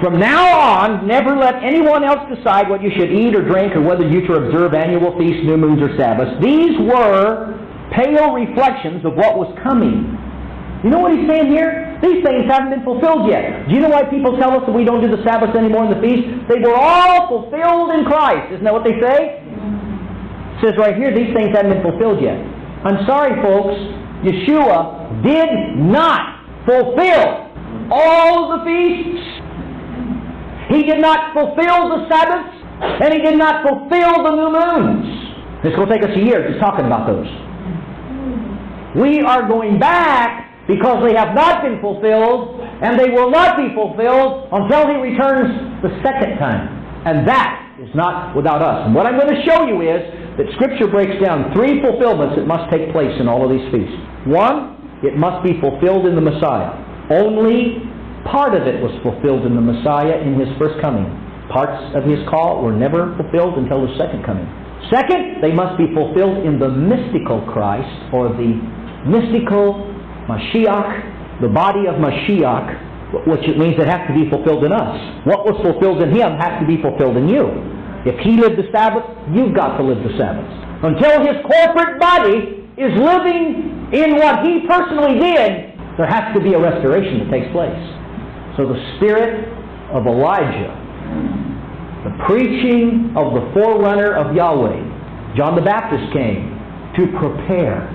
From now on, never let anyone else decide what you should eat or drink, or whether you to observe annual feasts, new moons, or Sabbaths. These were pale reflections of what was coming. You know what he's saying here? These things haven't been fulfilled yet. Do you know why people tell us that we don't do the Sabbath anymore in the feast? They were all fulfilled in Christ. Isn't that what they say? It says right here, these things haven't been fulfilled yet. I'm sorry, folks. Yeshua did not fulfill all of the feasts. He did not fulfill the Sabbaths, and He did not fulfill the new moons. It's going to take us a year just talking about those. We are going back because they have not been fulfilled, and they will not be fulfilled until He returns the second time. And that is not without us. And what I'm going to show you is that Scripture breaks down 3 fulfillments that must take place in all of these feasts. 1, it must be fulfilled in the Messiah. Only part of it was fulfilled in the Messiah in His first coming. Parts of His call were never fulfilled until His second coming. Second, they must be fulfilled in the mystical Christ, or the mystical Mashiach, the body of Mashiach, which it means it has to be fulfilled in us. What was fulfilled in Him has to be fulfilled in you. If He lived the Sabbath, you've got to live the Sabbath. Until His corporate body is living in what He personally did, there has to be a restoration that takes place. So the spirit of Elijah, the preaching of the forerunner of Yahweh, John the Baptist came to prepare.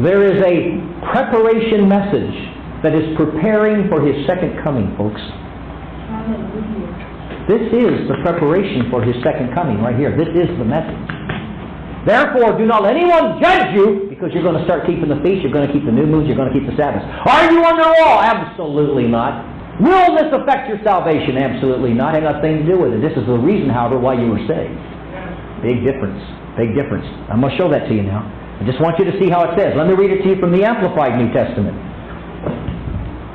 There is a preparation message that is preparing for His second coming, folks. This is the preparation for His second coming right here. This is the message. Therefore, do not let anyone judge you, because you're going to start keeping the feast, you're going to keep the new moons, you're going to keep the Sabbath. Are you under law? Absolutely not. Will this affect your salvation? Absolutely not. It has nothing to do with it. This is the reason, however, why you were saved. Big difference. Big difference. I'm going to show that to you now. I just want you to see how it says. Let me read it to you from the Amplified New Testament.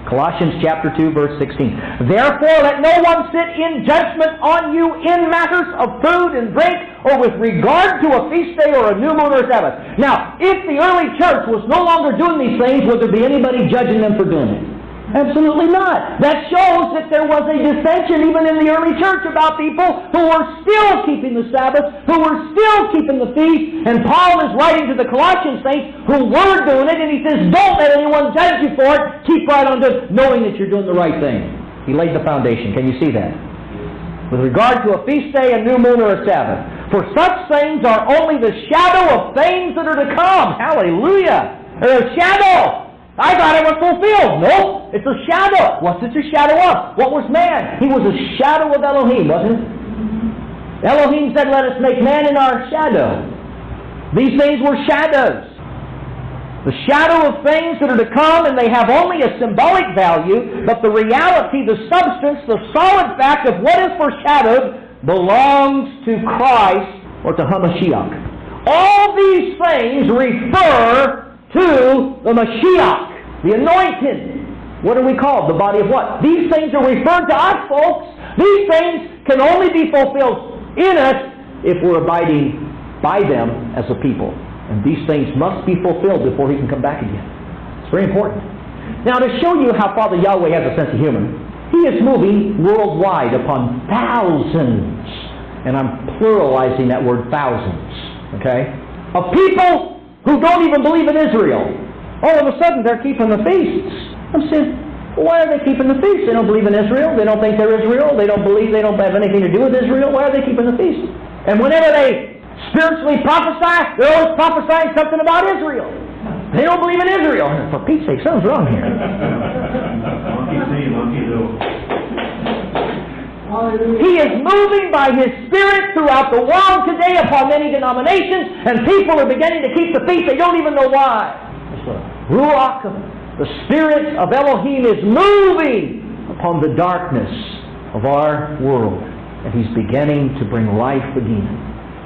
Colossians chapter 2, verse 16. Therefore, let no one sit in judgment on you in matters of food and drink, or with regard to a feast day or a new moon or a Sabbath. Now, if the early church was no longer doing these things, would there be anybody judging them for doing it? Absolutely not. That shows that there was a dissension even in the early church about people who were still keeping the Sabbath, who were still keeping the feast. And Paul is writing to the Colossian saints who were doing it, and he says, don't let anyone judge you for it. Keep right on to it, knowing that you're doing the right thing. He laid the foundation. Can you see that? With regard to a feast day, a new moon, or a Sabbath. For such things are only the shadow of things that are to come. Hallelujah! They're a shadow. I thought it was fulfilled. Nope, it's a shadow. What's it a shadow of? What was man? He was a shadow of Elohim, wasn't it? Elohim said, let us make man in our shadow. These things were shadows. The shadow of things that are to come, and they have only a symbolic value, but the reality, the substance, the solid fact of what is foreshadowed belongs to Christ or to HaMashiach. All these things refer to the Mashiach, the anointed. What are we called? The body of what? These things are referred to us, folks. These things can only be fulfilled in us if we're abiding by them as a people. And these things must be fulfilled before He can come back again. It's very important. Now, to show you how Father Yahweh has a sense of humor, He is moving worldwide upon thousands, and I'm pluralizing that word thousands, okay, of people who don't even believe in Israel. All of a sudden, they're keeping the feasts. I'm saying, well, why are they keeping the feasts? They don't believe in Israel. They don't think they're Israel. They don't believe, they don't have anything to do with Israel. Why are they keeping the feast? And whenever they spiritually prophesy, they're always prophesying something about Israel. They don't believe in Israel. For Pete's sake, something's wrong here. He is moving by His Spirit throughout the world today upon many denominations, and people are beginning to keep the feast. They don't even know why. Ruach, the Spirit of Elohim, is moving upon the darkness of our world, and He's beginning to bring life again.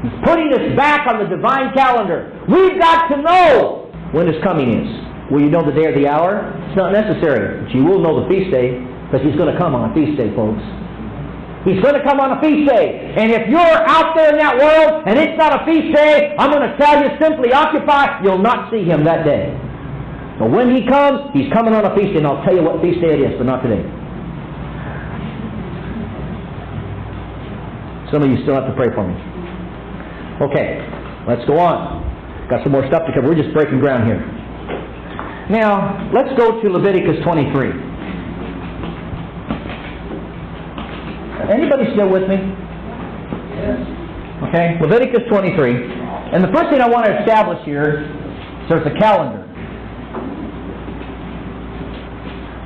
He's putting us back on the divine calendar. We've got to know when His coming is. Will you know the day or the hour? It's not necessary, but you will know the feast day, because He's going to come on a feast day, folks. He's going to come on a feast day. And if you're out there in that world and it's not a feast day, I'm going to tell you, simply occupy. You'll not see Him that day. But when He comes, He's coming on a feast day, and I'll tell you what feast day it is, but not today. Some of you still have to pray for me. Okay, let's go on. Got some more stuff to cover. We're just breaking ground here. Now, let's go to Leviticus 23. Anybody still with me? Yes. Okay, Leviticus 23. And the first thing I want to establish here is there's a calendar.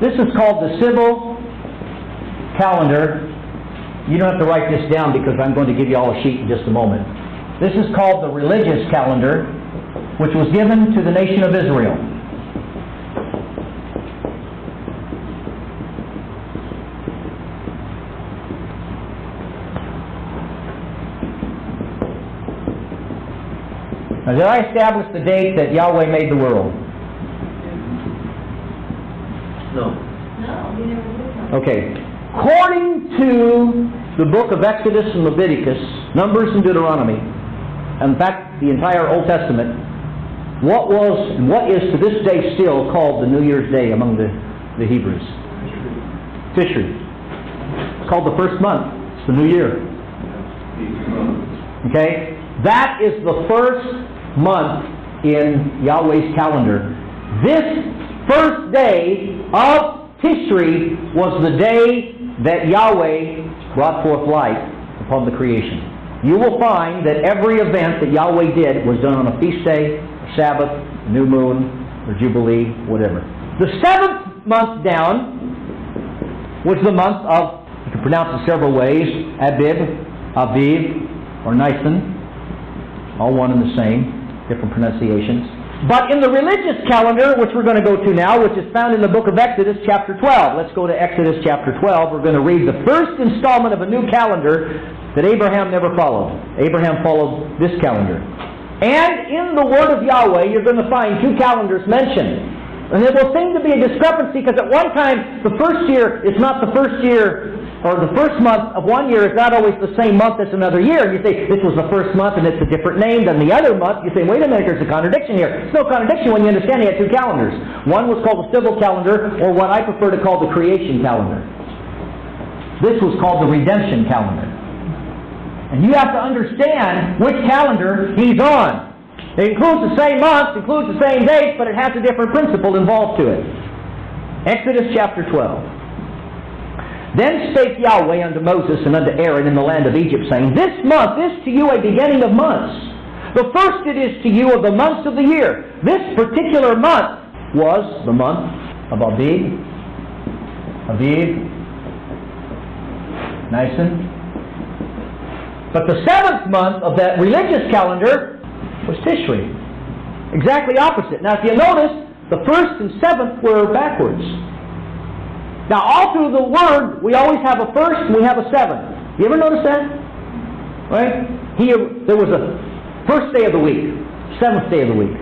This is called the civil calendar. You don't have to write this down because I'm going to give you all a sheet in just a moment. This is called the religious calendar, which was given to the nation of Israel. Now, did I establish the date that Yahweh made the world? No. No, we never did that. Okay. According to the book of Exodus and Leviticus, Numbers and Deuteronomy, in fact, the entire Old Testament, what was and what is to this day still called the New Year's Day among the Hebrews? Tishri. It's called the first month. It's the New Year. Okay? That is the first month in Yahweh's calendar. This first day of Tishri was the day that Yahweh brought forth light upon the creation. You will find that every event that Yahweh did was done on a feast day, a Sabbath, a new moon, or Jubilee, whatever. The seventh month down was the month of, you can pronounce it several ways, Abib, Aviv, or Nisan. All one and the same, different pronunciations. But in the religious calendar, which we're going to go to now, which is found in the book of Exodus chapter 12. Let's go to Exodus chapter 12. We're going to read the first installment of a new calendar that Abraham never followed. Abraham followed this calendar. And in the Word of Yahweh, you're going to find two calendars mentioned. And there will seem to be a discrepancy because at one time, the first year is not the first year, or the first month of one year is not always the same month as another year. And you say, this was the first month and it's a different name than the other month. You say, wait a minute, there's a contradiction here. There's no contradiction when you understand he had two calendars. One was called the civil calendar, or what I prefer to call the creation calendar. This was called the redemption calendar. And you have to understand which calendar he's on. It includes the same months, includes the same dates, but it has a different principle involved to it. Exodus chapter 12. Then spake Yahweh unto Moses and unto Aaron in the land of Egypt, saying, This month is to you a beginning of months. The first it is to you of the months of the year. This particular month was the month of Aviv, Nisan. But the seventh month of that religious calendar was Tishri. Exactly opposite. Now if you notice, the first and seventh were backwards. Now all through the Word, we always have a first and we have a seventh. You ever notice that? Right? Here, there was a first day of the week, seventh day of the week.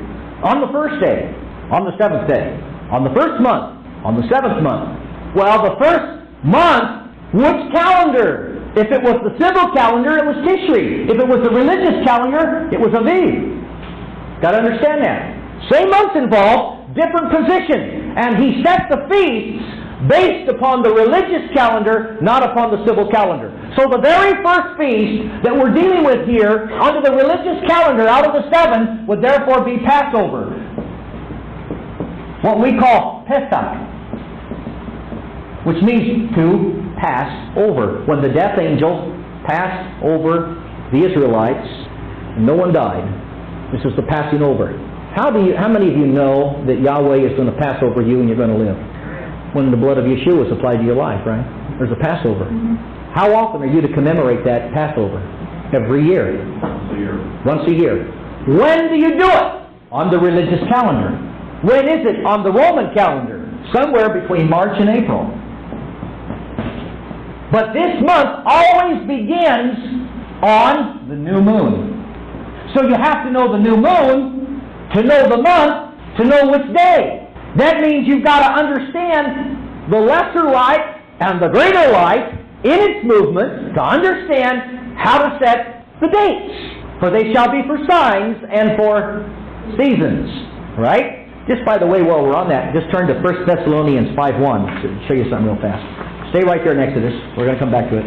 On the first day, on the seventh day. On the first month, on the seventh month. Well, the first month, which calendar? If it was the civil calendar, it was Tishri. If it was the religious calendar, it was Aviv. Got to understand that. Same months involved, different position. And he set the feasts based upon the religious calendar, not upon the civil calendar. So the very first feast that we're dealing with here, under the religious calendar, out of the seven, would therefore be Passover. What we call Pesach, which means to pass over. When the death angel passed over the Israelites, and no one died, this was the passing over. How many of you know that Yahweh is going to pass over you and you're going to live? When the blood of Yeshua is applied to your life, right? There's a Passover. How often are you to commemorate that Passover? Every year. Once a year. When do you do it? On the religious calendar. When is it? On the Roman calendar. Somewhere between March and April. But this month always begins on the new moon. So you have to know the new moon, to know the month, to know which day. That means you've got to understand the lesser light and the greater light in its movement to understand how to set the dates. For they shall be for signs and for seasons. Right? Just by the way, while we're on that, just turn to 1 Thessalonians 5:1 to show you something real fast. Stay right there in Exodus. We're going to come back to it.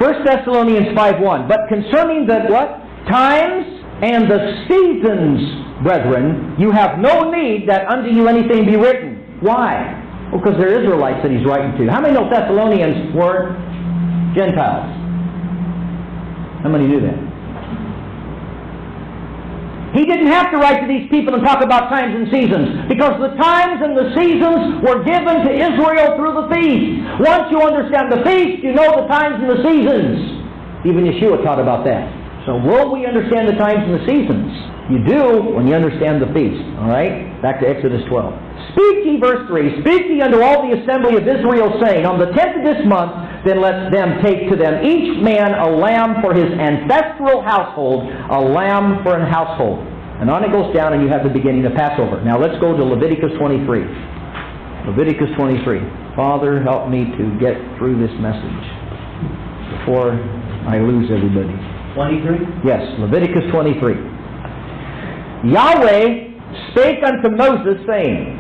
1 Thessalonians 5:1. But concerning the what? Times and the seasons, brethren, you have no need that unto you anything be written. Why? Well, because they're Israelites that he's writing to. How many know Thessalonians were Gentiles? How many knew that? He didn't have to write to these people and talk about times and seasons, because the times and the seasons were given to Israel through the feast. Once you understand the feast, you know the times and the seasons. Even Yeshua taught about that. So will we understand the times and the seasons? You do when you understand the feast. Alright? Back to Exodus 12. Speak ye, verse 3, speak ye unto all the assembly of Israel, saying, On the 10th of this month, then let them take to them each man a lamb for his ancestral household, a lamb for an household. And on it goes down, and you have the beginning of Passover. Now let's go to Leviticus 23. Leviticus 23. Father, help me to get through this message before I lose everybody. 23? Yes, Leviticus 23. Yahweh spake unto Moses, saying,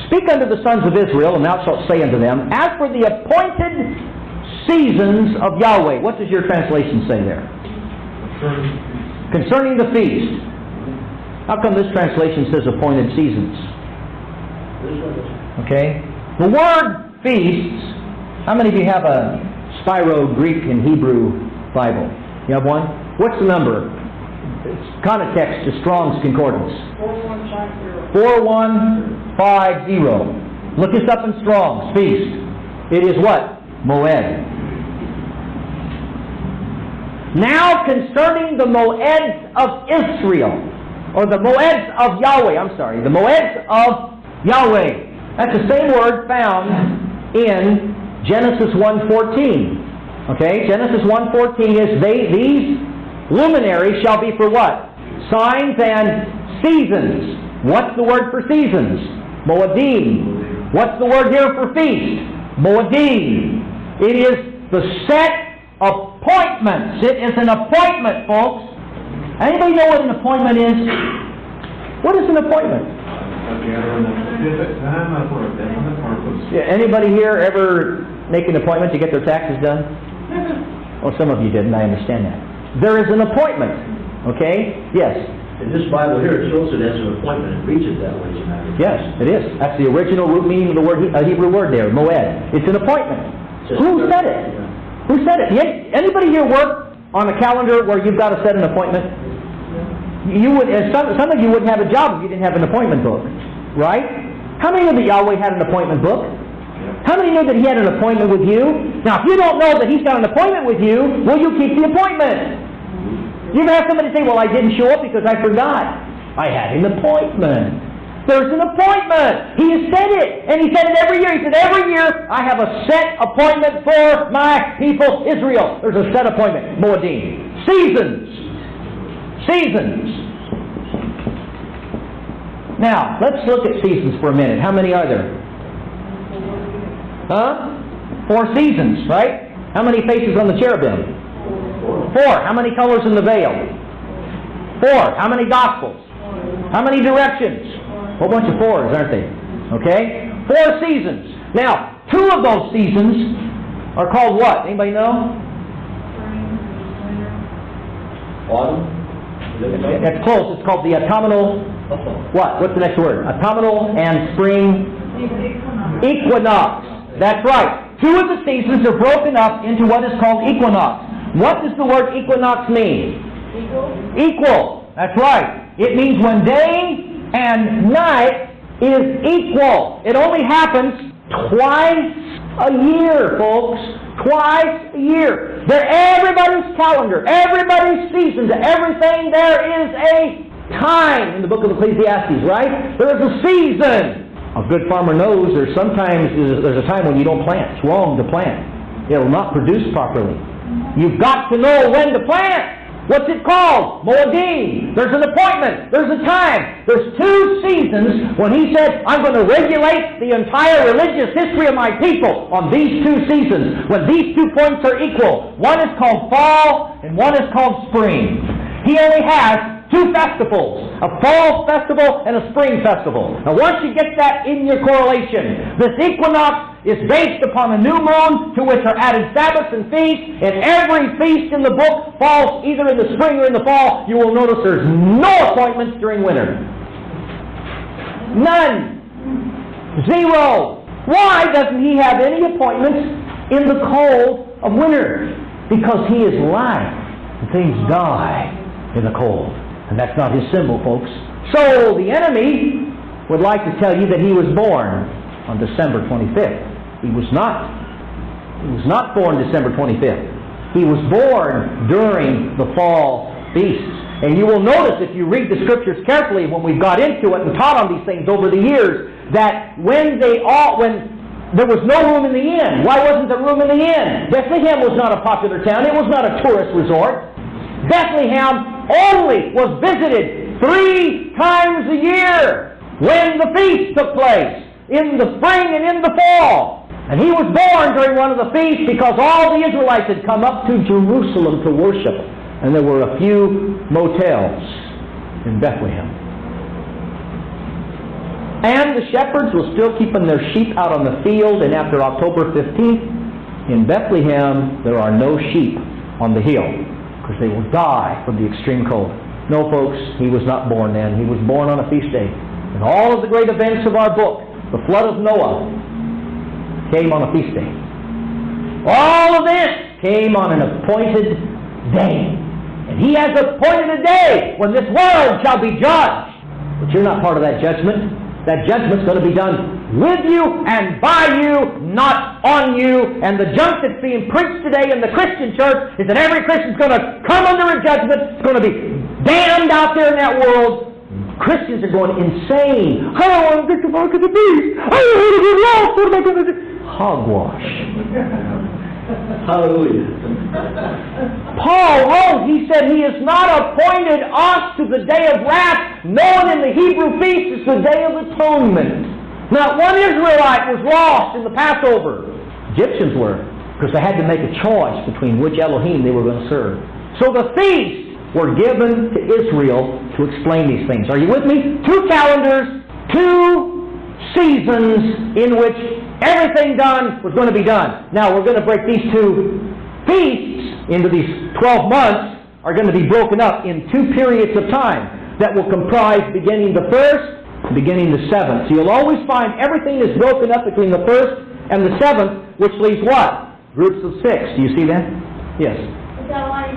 Speak unto the sons of Israel, and thou shalt say unto them, As for the appointed seasons of Yahweh. What does your translation say there? Concerning the feast. How come this translation says appointed seasons? Okay. The word feasts, how many of you have a Spiro Greek and Hebrew Bible? You have one? What's the number? It's context to Strong's Concordance. 4150. 4150. Look this up in Strong's. Feast. It is what? Moed. Now concerning the Moeds of Israel, or the Moeds of Yahweh, the Moeds of Yahweh. That's the same word found in Genesis 1:14. Okay, Genesis 1:14 is these luminaries shall be for what? Signs and seasons. What's the word for seasons? Moedim. What's the word here for feast? Moedim. It is the set appointments. It is an appointment, folks. Anybody know what an appointment is? What is an appointment? Yeah, anybody here ever make an appointment to get their taxes done? Well, some of you didn't. I understand that. There is an appointment. Okay? Yes. In this Bible here, it shows it as an appointment. It reads it that way, as a matter of fact. Yes, it is. That's the original root meaning of the word, Hebrew word there, moed. It's an appointment. Who said it? Who said it? Anybody here work on a calendar where you've got to set an appointment? You would. Some of you wouldn't have a job if you didn't have an appointment book, right? How many knew that Yahweh had an appointment book? How many knew that He had an appointment with you? Now, if you don't know that He's got an appointment with you, will you keep the appointment? You ever have somebody say, well, I didn't show up because I forgot. I had an appointment. There's an appointment. He has said it. And He said it every year. He said, every year I have a set appointment for my people, Israel. There's a set appointment. Moedim. Seasons. Seasons. Now, let's look at seasons for a minute. How many are there? Huh? 4 seasons, right? How many faces on the cherubim? 4. How many colors in the veil? 4. How many gospels? How many directions? A whole bunch of 4s, aren't they? Okay? 4 seasons. Now, 2 of those seasons are called what? Anybody know? Autumn? That's close. It's called the autumnal... What? What's the next word? Autumnal and spring equinox. That's right. 2 of the seasons are broken up into what is called equinox. What does the word equinox mean? Equal. That's right. It means when day and night is equal. It only happens twice a year, folks. Twice a year. They're everybody's calendar, everybody's seasons, everything. There is a time in the book of Ecclesiastes, right? There is a season. A good farmer knows there's a time when you don't plant. It's wrong to plant. It will not produce properly. You've got to know when to plant. What's it called? Moedim. There's an appointment. There's a time. There's 2 seasons when He said, I'm going to regulate the entire religious history of my people on these 2 seasons, when these 2 points are equal. One is called fall and one is called spring. He only has 2 festivals, a fall festival and a spring festival. Now once you get that in your correlation, this equinox is based upon a new moon to which are added Sabbaths and feasts, and every feast in the book falls either in the spring or in the fall. You will notice there's no appointments during winter. None. 0. Why doesn't He have any appointments in the cold of winter? Because He is life. Things die in the cold. And that's not His symbol, folks. So the enemy would like to tell you that He was born on December 25th. He was not. He was not born December 25th. He was born during the fall feasts. And you will notice if you read the Scriptures carefully when we've got into it and taught on these things over the years, that when there was no room in the inn. Why wasn't there room in the inn? Bethlehem was not a popular town. It was not a tourist resort. Bethlehem only was visited 3 times a year when the feast took place, in the spring and in the fall. And he was born during one of the feasts because all the Israelites had come up to Jerusalem to worship. And there were a few motels in Bethlehem. And the shepherds were still keeping their sheep out on the field, and after October 15th, in Bethlehem, there are no sheep on the hill, because they will die from the extreme cold. No, folks, he was not born then. He was born on a feast day. And all of the great events of our book, the flood of Noah, came on a feast day. All of this came on an appointed day. And he has appointed a day when this world shall be judged. But you're not part of that judgment. That judgment's going to be done with you and by you, not on you. And the junk that's being preached today in the Christian church is that every Christian's going to come under a judgment. It's going to be damned out there in that world. Christians are going insane. I don't want to get the mark of the beast. I don't want to get lost. What am I going to do? Hogwash. Hallelujah. Paul wrote, he said, he has not appointed us to the day of wrath, known in the Hebrew feast as the day of atonement. Not one Israelite was lost in the Passover. Egyptians were, because they had to make a choice between which Elohim they were going to serve. So the feasts were given to Israel to explain these things. Are you with me? 2 calendars, 2 seasons in which everything done was going to be done. Now we're going to break these 2 feasts into these 12 months, are going to be broken up in 2 periods of time that will comprise beginning the 1st, beginning the 7th. So you'll always find everything is broken up between the 1st and the 7th, which leaves what? Groups of 6. Do you see that? Yes. Is that why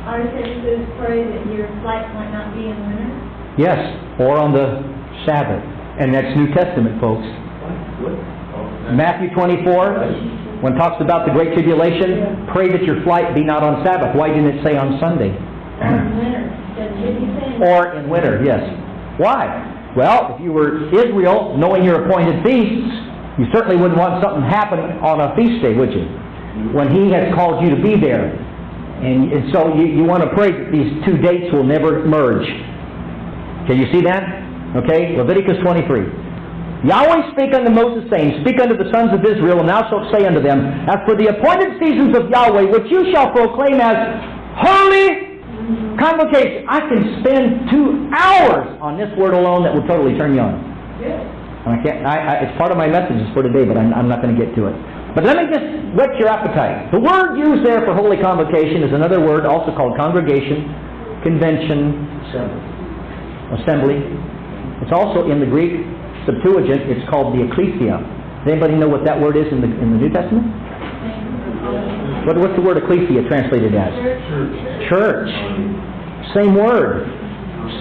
our citizens pray that your flight might not be in winter? Yes, or on the Sabbath. And that's New Testament, folks. Matthew 24, when it talks about the Great Tribulation, pray that your flight be not on Sabbath. Why didn't it say on Sunday? Or in winter. Or in winter, yes. Why? Well, if you were Israel, knowing your appointed feasts, you certainly wouldn't want something happen on a feast day, would you? When He has called you to be there. And so you want to pray that these 2 dates will never merge. Can you see that? Okay, Leviticus 23. Yahweh spake unto Moses, saying, Speak unto the sons of Israel, and thou shalt say unto them, As for the appointed seasons of Yahweh, which you shall proclaim as holy convocation. I can spend 2 hours on this word alone that will totally turn you on. It's part of my messages for today, but I'm not going to get to it. But let me just whet your appetite. The word used there for holy convocation is another word also called congregation, convention, assembly. It's also in the Greek Septuagint, it's called the ecclesia. Does anybody know what that word is in the New Testament? What's the word ecclesia translated as? Church. Same word.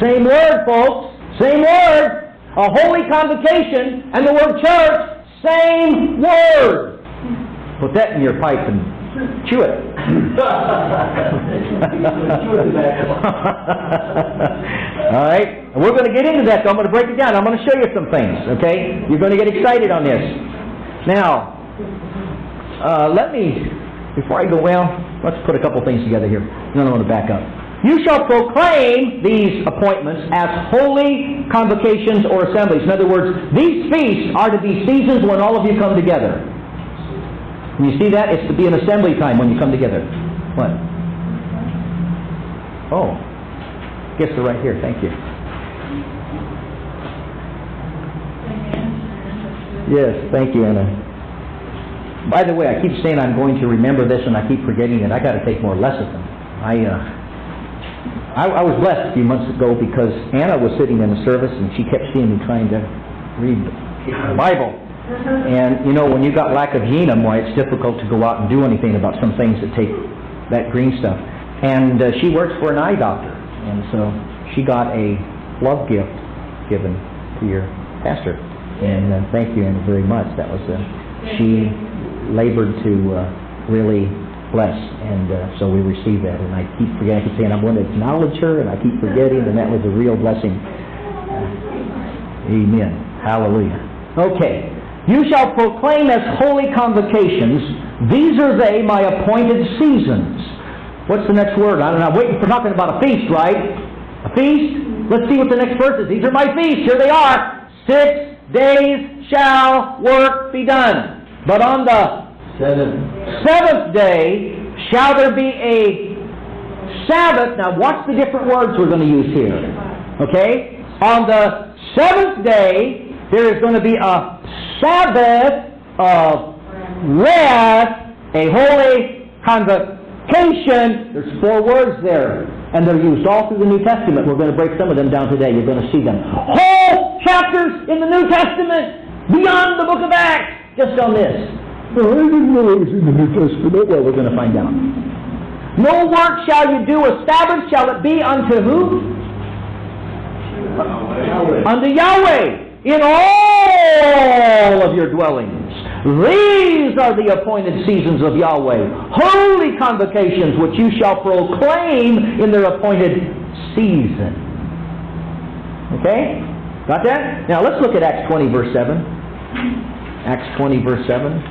Same word, folks. Same word. A holy convocation and the word church, same word. Put that in your pipe and chew it. All right. And we're going to get into that, so I'm going to break it down. I'm going to show you some things, okay? You're going to get excited on this. Now, before I go, let's put a couple things together here. Then I'm going to back up. You shall proclaim these appointments as holy convocations or assemblies. In other words, these feasts are to be seasons when all of you come together. Can you see that? It's to be an assembly time when you come together. What? Oh. Guess they're right here. Thank you. Yes, thank you, Anna. By the way, I keep saying I'm going to remember this and I keep forgetting it. I got to take more lessons. I was blessed a few months ago because Anna was sitting in the service and she kept seeing me trying to read the Bible. And, when you got lack of yenum, why it's difficult to go out and do anything about some things that take that green stuff. And she works for an eye doctor. And so she got a love gift given to your pastor. And thank you, Anna, very much. That was she labored to really bless. And so we received that. And I keep forgetting. I keep saying I'm going to acknowledge her, and I keep forgetting. And that was a real blessing. Amen. Hallelujah. Okay. You shall proclaim as holy convocations, these are they, my appointed seasons. What's the next word? I don't know. I'm waiting for talking about a feast, right? A feast? Let's see what the next verse is. These are my feasts. Here they are. 6 days shall work be done. But on the seventh day shall there be a Sabbath. Now watch the different words we're going to use here. Okay? On the seventh day, there is going to be a Sabbath of rest, a holy convocation. There's 4 words there, and they're used all through the New Testament. We're going to break some of them down today. You're going to see them. Whole chapters in the New Testament, beyond the book of Acts, just on this. Oh, I didn't know it was in the New Testament. Well, we're going to find out. No work shall you do a Sabbath, shall it be unto who? Yahweh. Unto Yahweh, in all of your dwellings. These are the appointed seasons of Yahweh, holy convocations which you shall proclaim in their appointed season. Okay? Got that? Now let's look at Acts 20 verse 7. Acts 20 verse 7.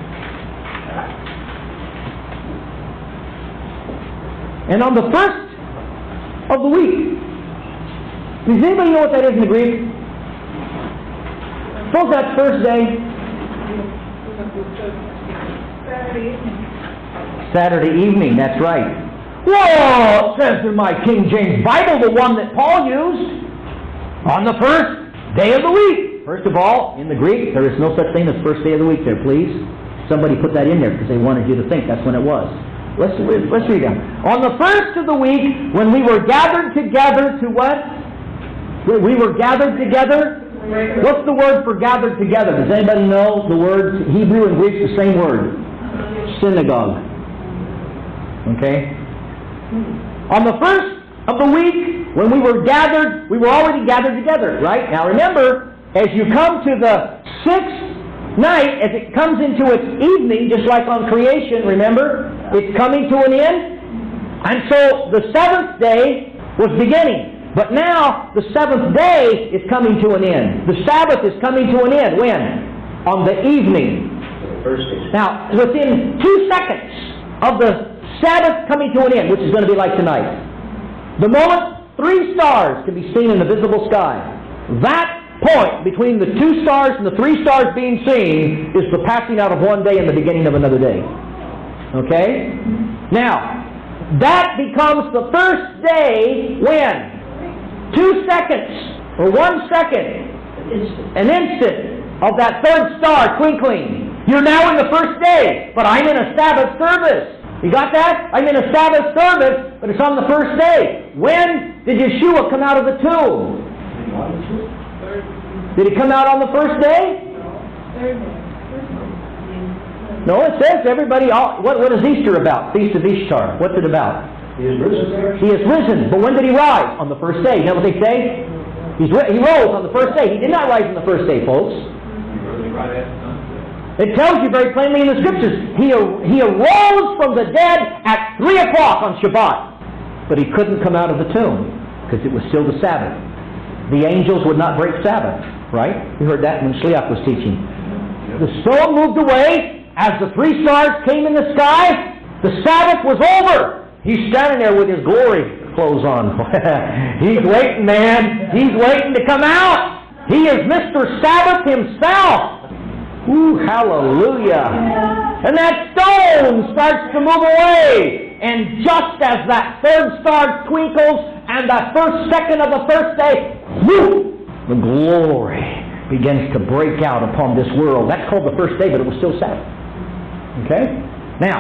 And on the first of the week. Does anybody know what that is in the Greek? Suppose that's first day. Saturday evening. Saturday evening, that's right. Well, it says in my King James Bible, the one that Paul used, on the first day of the week. First of all, in the Greek, there is no such thing as first day of the week there, please. Somebody put that in there because they wanted you to think that's when it was. Let's read them. On the first of the week, when we were gathered together to what? We were gathered together. What's the word for gathered together? Does anybody know the words? Hebrew and Greek, the same word. Synagogue. Okay? On the first of the week, when we were gathered, we were already gathered together, right? Now remember, as you come to the 6th night, as it comes into its evening, just like on creation, remember? It's coming to an end. And so the 7th day was beginning. But now, the 7th day is coming to an end. The Sabbath is coming to an end. When? On the evening. Now, within 2 seconds of the Sabbath coming to an end, which is going to be like tonight, the moment 3 stars can be seen in the visible sky, that point between the 2 stars and the 3 stars being seen is the passing out of one day and the beginning of another day. Okay? Now, that becomes the first day when? 2 seconds, or 1 second, an instant of that 3rd star twinkling. You're now in the first day, but I'm in a Sabbath service. You got that? I'm in a Sabbath service, but it's on the first day. When did Yeshua come out of the tomb? Did he come out on the first day? No, it says everybody, what is Easter about? Feast of Ishtar. What's it about? He is risen. He is risen. But when did he rise? On the first day. You know what they say? He rose on the first day. He did not rise on the first day, folks. It tells you very plainly in the Scriptures. He arose from the dead at 3 o'clock on Shabbat. But he couldn't come out of the tomb because it was still the Sabbath. The angels would not break Sabbath, right? You heard that when Shliach was teaching. The stone moved away as the 3 stars came in the sky. The Sabbath was over. He's standing there with his glory clothes on. He's waiting, man. He's waiting to come out. He is Mr. Sabbath himself. Ooh, hallelujah. And that stone starts to move away. And just as that 3rd star twinkles and that 1st second of the first day, whoo, the glory begins to break out upon this world. That's called the first day, but it was still Sabbath. Okay? Now,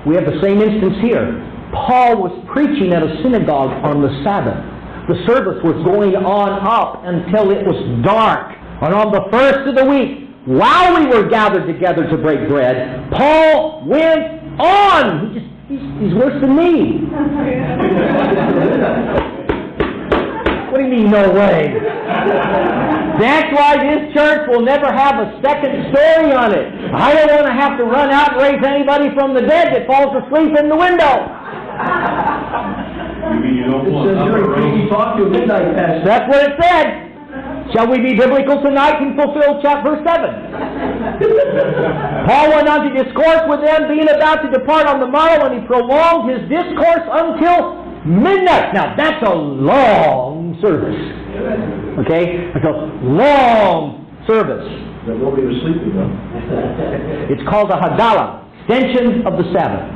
we have the same instance here. Paul was preaching at a synagogue on the Sabbath. The service was going on up until it was dark. And on the first of the week, while we were gathered together to break bread, Paul went on. He's worse than me. What do you mean, no way? That's why this church will never have a second story on it. I don't want to have to run out and raise anybody from the dead that falls asleep in the window. You mean you don't want upper room? Talk to a midnight pastor. That's what it said. Shall we be biblical tonight and fulfill verse 7? Paul went on to discourse with them, being about to depart on the morrow, and he prolonged his discourse until midnight. Now, that's a long service. Okay? That's a long service. But nobody was sleeping, though. It's called a Haggalah, extension of the Sabbath.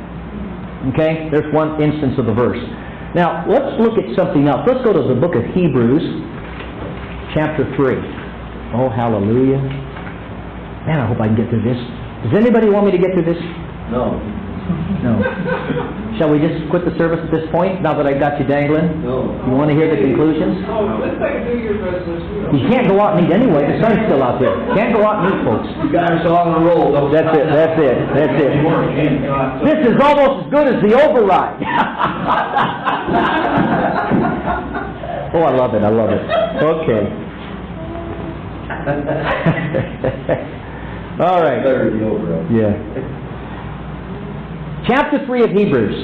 Okay? There's one instance of the verse. Now, let's look at something else. Let's go to the book of Hebrews, chapter 3. Oh, hallelujah. Man, I hope I can get through this. Does anybody want me to get through this? No. No. Shall we just quit the service at this point, now that I got you dangling? No. You want to hear the conclusions? Oh, let's take New Year's resolution. You can't go out and eat anyway. The sun's still out there. Can't go out and eat, folks. You guys are all on a roll, though. That's it. That's it. That's it. This is almost as good as the override. Oh, I love it. I love it. Okay. All right. Better than the override. Yeah. Chapter 3 of Hebrews.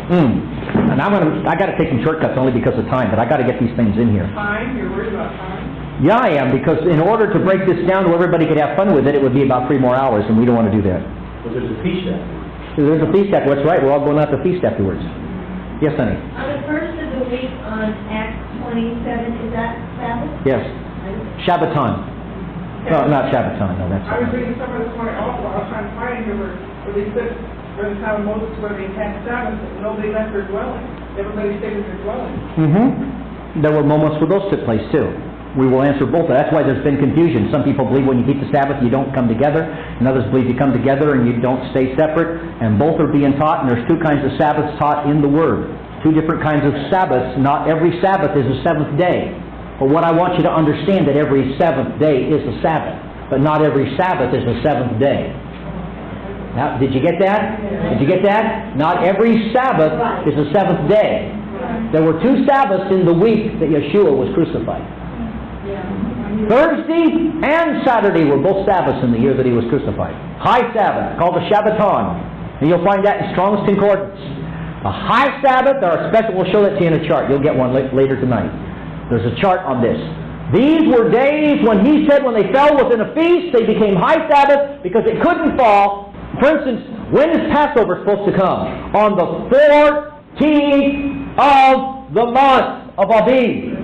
And I got to take some shortcuts only because of time, but I got to get these things in here. Time, you're worried about time? Yeah, I am, because in order to break this down so everybody could have fun with it, it would be about 3 more hours, and we don't want to do that. But there's a feast after. There's a feast after. That's right. We're all going out to feast afterwards. Yes, honey. On the first of the week on Acts 27, is that Sabbath? Yes. Shabbaton. No, not Shabbaton. No, that's I was not. reading somewhere this morning also, I was trying to find here where they said, where the time of Moses, where they had Sabbath, that nobody left their dwelling. Everybody stayed in their dwelling. There were moments where those took place too. We will answer both. That's why there's been confusion. Some people believe when you keep the Sabbath you don't come together, and others believe you come together and you don't stay separate, and both are being taught, and there's 2 kinds of Sabbaths taught in the Word. 2 different kinds of Sabbaths. Not every Sabbath is a 7th day. But what I want you to understand that every 7th day is a Sabbath, but not every Sabbath is a 7th day. Now, did you get that? Did you get that? Not every Sabbath is a 7th day. There were 2 Sabbaths in the week that Yeshua was crucified. Thursday and Saturday were both Sabbaths in the year that he was crucified. High Sabbath, called the Shabbaton. And you'll find that in Strong's Concordance. A high Sabbath, there are special, we'll show that to you in a chart. You'll get one later tonight. There's a chart on this. These were days when he said when they fell within a feast, they became high Sabbath because it couldn't fall. For instance, when is Passover supposed to come? On the 14th of the month of Abib.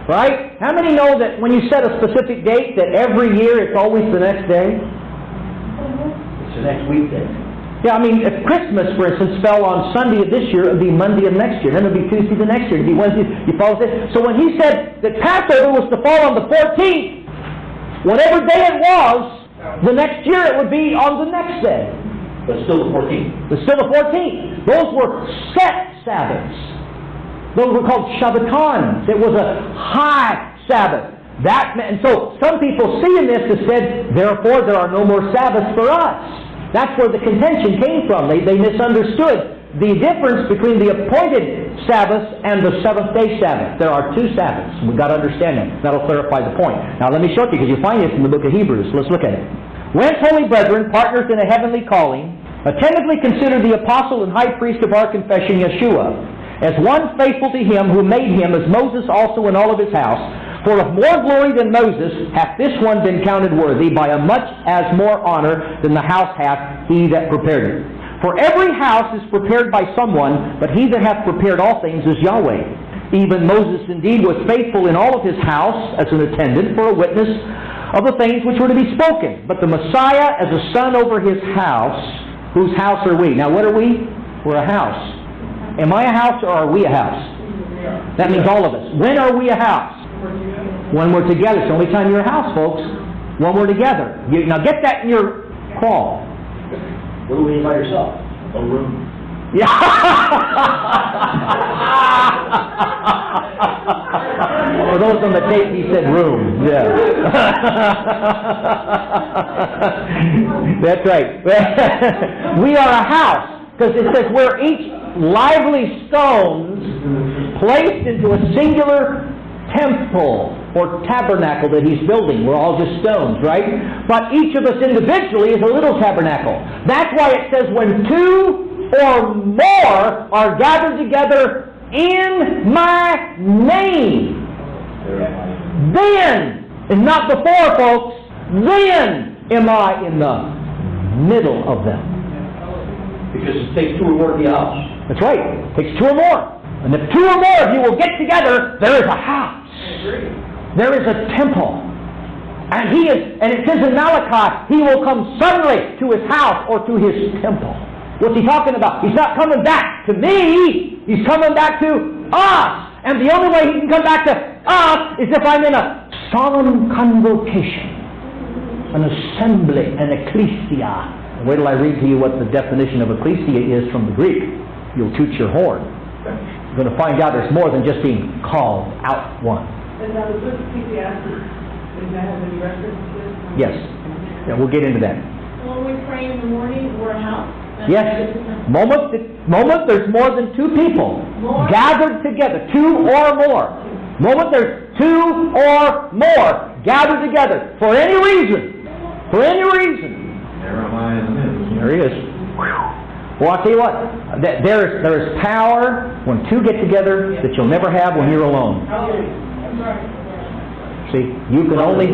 Right? How many know that when you set a specific date, that every year it's always the next day? It's the next weekday. Yeah, I mean, if Christmas, for instance, fell on Sunday of this year, it would be Monday of next year. Then it would be Tuesday the next year. It would be Wednesday. You follow this? So when he said that Passover was to fall on the 14th, whatever day it was, the next year it would be on the next day. But still the 14th. But still the 14th. Those were set Sabbaths. Those were called Shabbatons. It was a high Sabbath. And so some people seeing this have said, therefore there are no more Sabbaths for us. That's where the contention came from. They misunderstood the difference between the appointed Sabbaths and the 7th-day Sabbath. There are 2 Sabbaths. We've got to understand that. That'll clarify the point. Now let me show it to you, because you find this in the book of Hebrews. Let's look at it. Whence, holy brethren, partners in a heavenly calling, attentively consider the apostle and high priest of our confession, Yeshua, as one faithful to him who made him, as Moses also in all of his house. For of more glory than Moses hath this one been counted worthy, by a much as more honor than the house hath he that prepared it. For every house is prepared by someone, but he that hath prepared all things is Yahweh. Even Moses indeed was faithful in all of his house as an attendant for a witness of the things which were to be spoken. But the Messiah as a son over his house, whose house are we? Now what are we? We're a house. Am I a house or are we a house? That means all of us. When are we a house? When we're together. It's the only time you're a house, folks. When we're together. Now get that in your crawl. What do you mean by yourself? A room. Yeah. For those on the tape, he said room. Yeah. That's right. We are a house. Because it says we're each lively stones placed into a singular temple or tabernacle that he's building. We're all just stones, right? But each of us individually is a little tabernacle. That's why it says when 2 or more are gathered together in my name, then, and not before, folks, then am I in the middle of them. Because it takes 2 or more to be a house. That's right. It takes 2 or more. And if 2 or more of you will get together, there is a house. There is a temple. And it says in Malachi, He will come suddenly to His house or to His temple. What's He talking about? He's not coming back to me. He's coming back to us. And the only way He can come back to us is if I'm in a solemn convocation, an assembly, an ecclesia. Wait till I read to you what the definition of ecclesia is from the Greek. You'll toot your horn. You're going to find out there's more than just being called out one. And now the book of Ecclesiastes, does that have any references? Yes. Yeah, we'll get into that. When we pray in the morning, we're a house. Yes. Moment there's more than two people gathered together. Two or more. Moment there's two or more gathered together. For any reason. For any reason. There am I in the midst. There He is. Well, I'll tell you what. There is power when two get together that you'll never have when you're alone. See, you can only...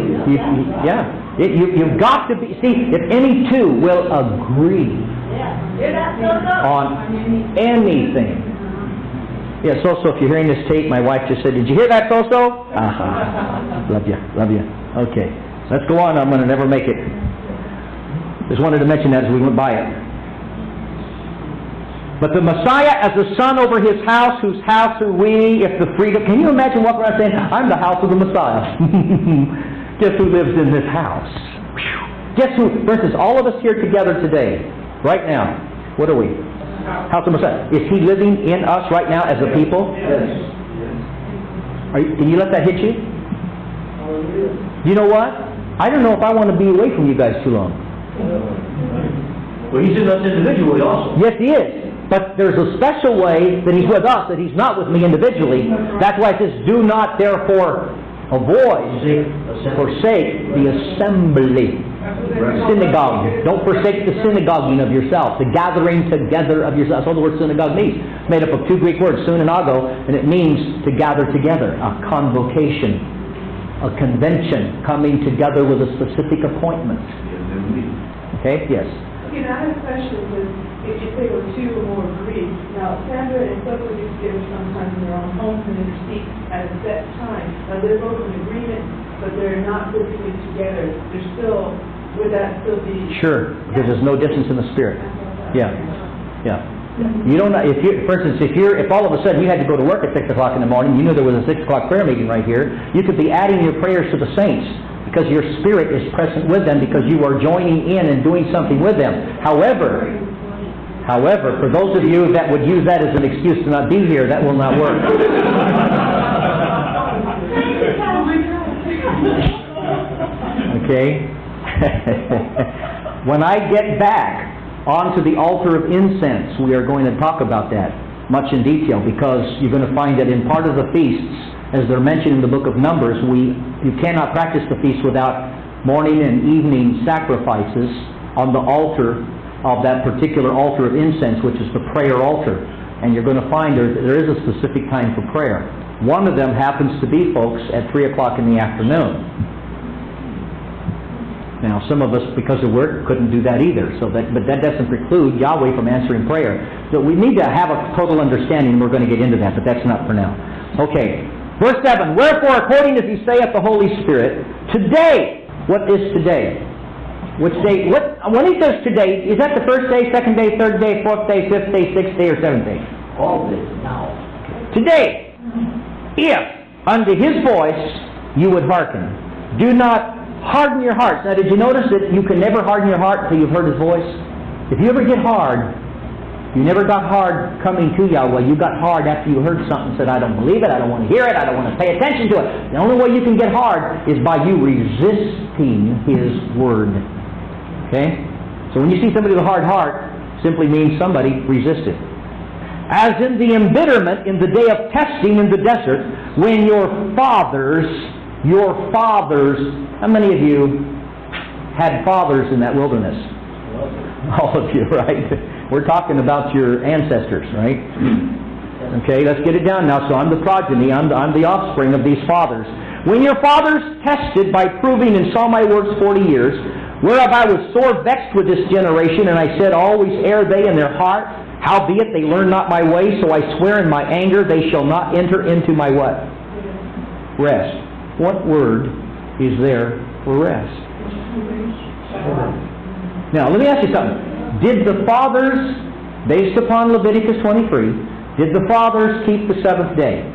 You've got to be... See, if any two will agree on anything. Yeah, so if you're hearing this tape, my wife just said, "Did you hear that, so-so?" Love you. Okay, let's go on. I'm going to never make it. Just wanted to mention that as we went by it. But the Messiah as the son over His house, whose house are we, if the freedom... Can you imagine walking around saying, "I'm the house of the Messiah"? Guess who lives in this house? Guess who? For instance, all of us here together today, right now, what are we? House of the Messiah. Is He living in us right now as a people? Yes. Can you let that hit you? You know what? I don't know if I want to be away from you guys too long. Well, He's in us individually also. Yes, He is. But there's a special way that He's with us, that He's not with me individually. That's why it says, "Do not therefore avoid, forsake the assembly." Synagogue. Don't forsake the synagoguing of yourself, the gathering together of yourself. That's what the word synagogue means. It's made up of two Greek words, synagogo, and it means to gather together, a convocation, a convention, coming together with a specific appointment. Okay? Yes. Okay, now I have a question, because if you say we're two or more agreed, now Sandra and Sophie get together sometimes in their own homes and intercede at a set time. Now they're both in agreement, but they're not physically together. They're still, would that still be... Sure, because there's no distance in the Spirit. Yeah. You don't know, for instance, if all of a sudden you had to go to work at 6 o'clock in the morning, you knew there was a 6 o'clock prayer meeting right here, you could be adding your prayers to the saints, because your spirit is present with them, because you are joining in and doing something with them. However, for those of you that would use that as an excuse to not be here, that will not work. Okay? When I get back onto the altar of incense, we are going to talk about that much in detail, because you're going to find that in part of the feasts, as they're mentioned in the book of Numbers, you cannot practice the feast without morning and evening sacrifices on the altar of that particular altar of incense, which is the prayer altar. And you're going to find there is a specific time for prayer. One of them happens to be, folks, at 3 o'clock in the afternoon. Now, some of us, because of work, couldn't do that either. But that doesn't preclude Yahweh from answering prayer. So we need to have a total understanding, and we're going to get into that, but that's not for now. Okay. Verse 7, "Wherefore, according as He saith the Holy Spirit, today," what is today? Which day? When He says today, is that the first day, second day, third day, fourth day, fifth day, sixth day, or seventh day? All this now. Today, if unto His voice you would hearken, do not harden your hearts. Now, did you notice that you can never harden your heart until you've heard His voice? If you ever get hard, you never got hard coming to Yahweh. You got hard after you heard something and said, "I don't believe it, I don't want to hear it, I don't want to pay attention to it." The only way you can get hard is by you resisting His Word. Okay? So when you see somebody with a hard heart, simply means somebody resisted. "As in the embitterment in the day of testing in the desert, when your fathers, how many of you had fathers in that wilderness? All of you, right? We're talking about your ancestors, right? Okay, let's get it down now. So I'm the progeny, I'm the offspring of these fathers. "When your fathers tested by proving and saw my works 40 years, whereof I was sore vexed with this generation, and I said, always err they in their heart, howbeit they learn not my way, so I swear in my anger they shall not enter into my" what? Rest. What word is there for rest. Now, let me ask you something. Did the fathers, based upon Leviticus 23, did the fathers keep the seventh day?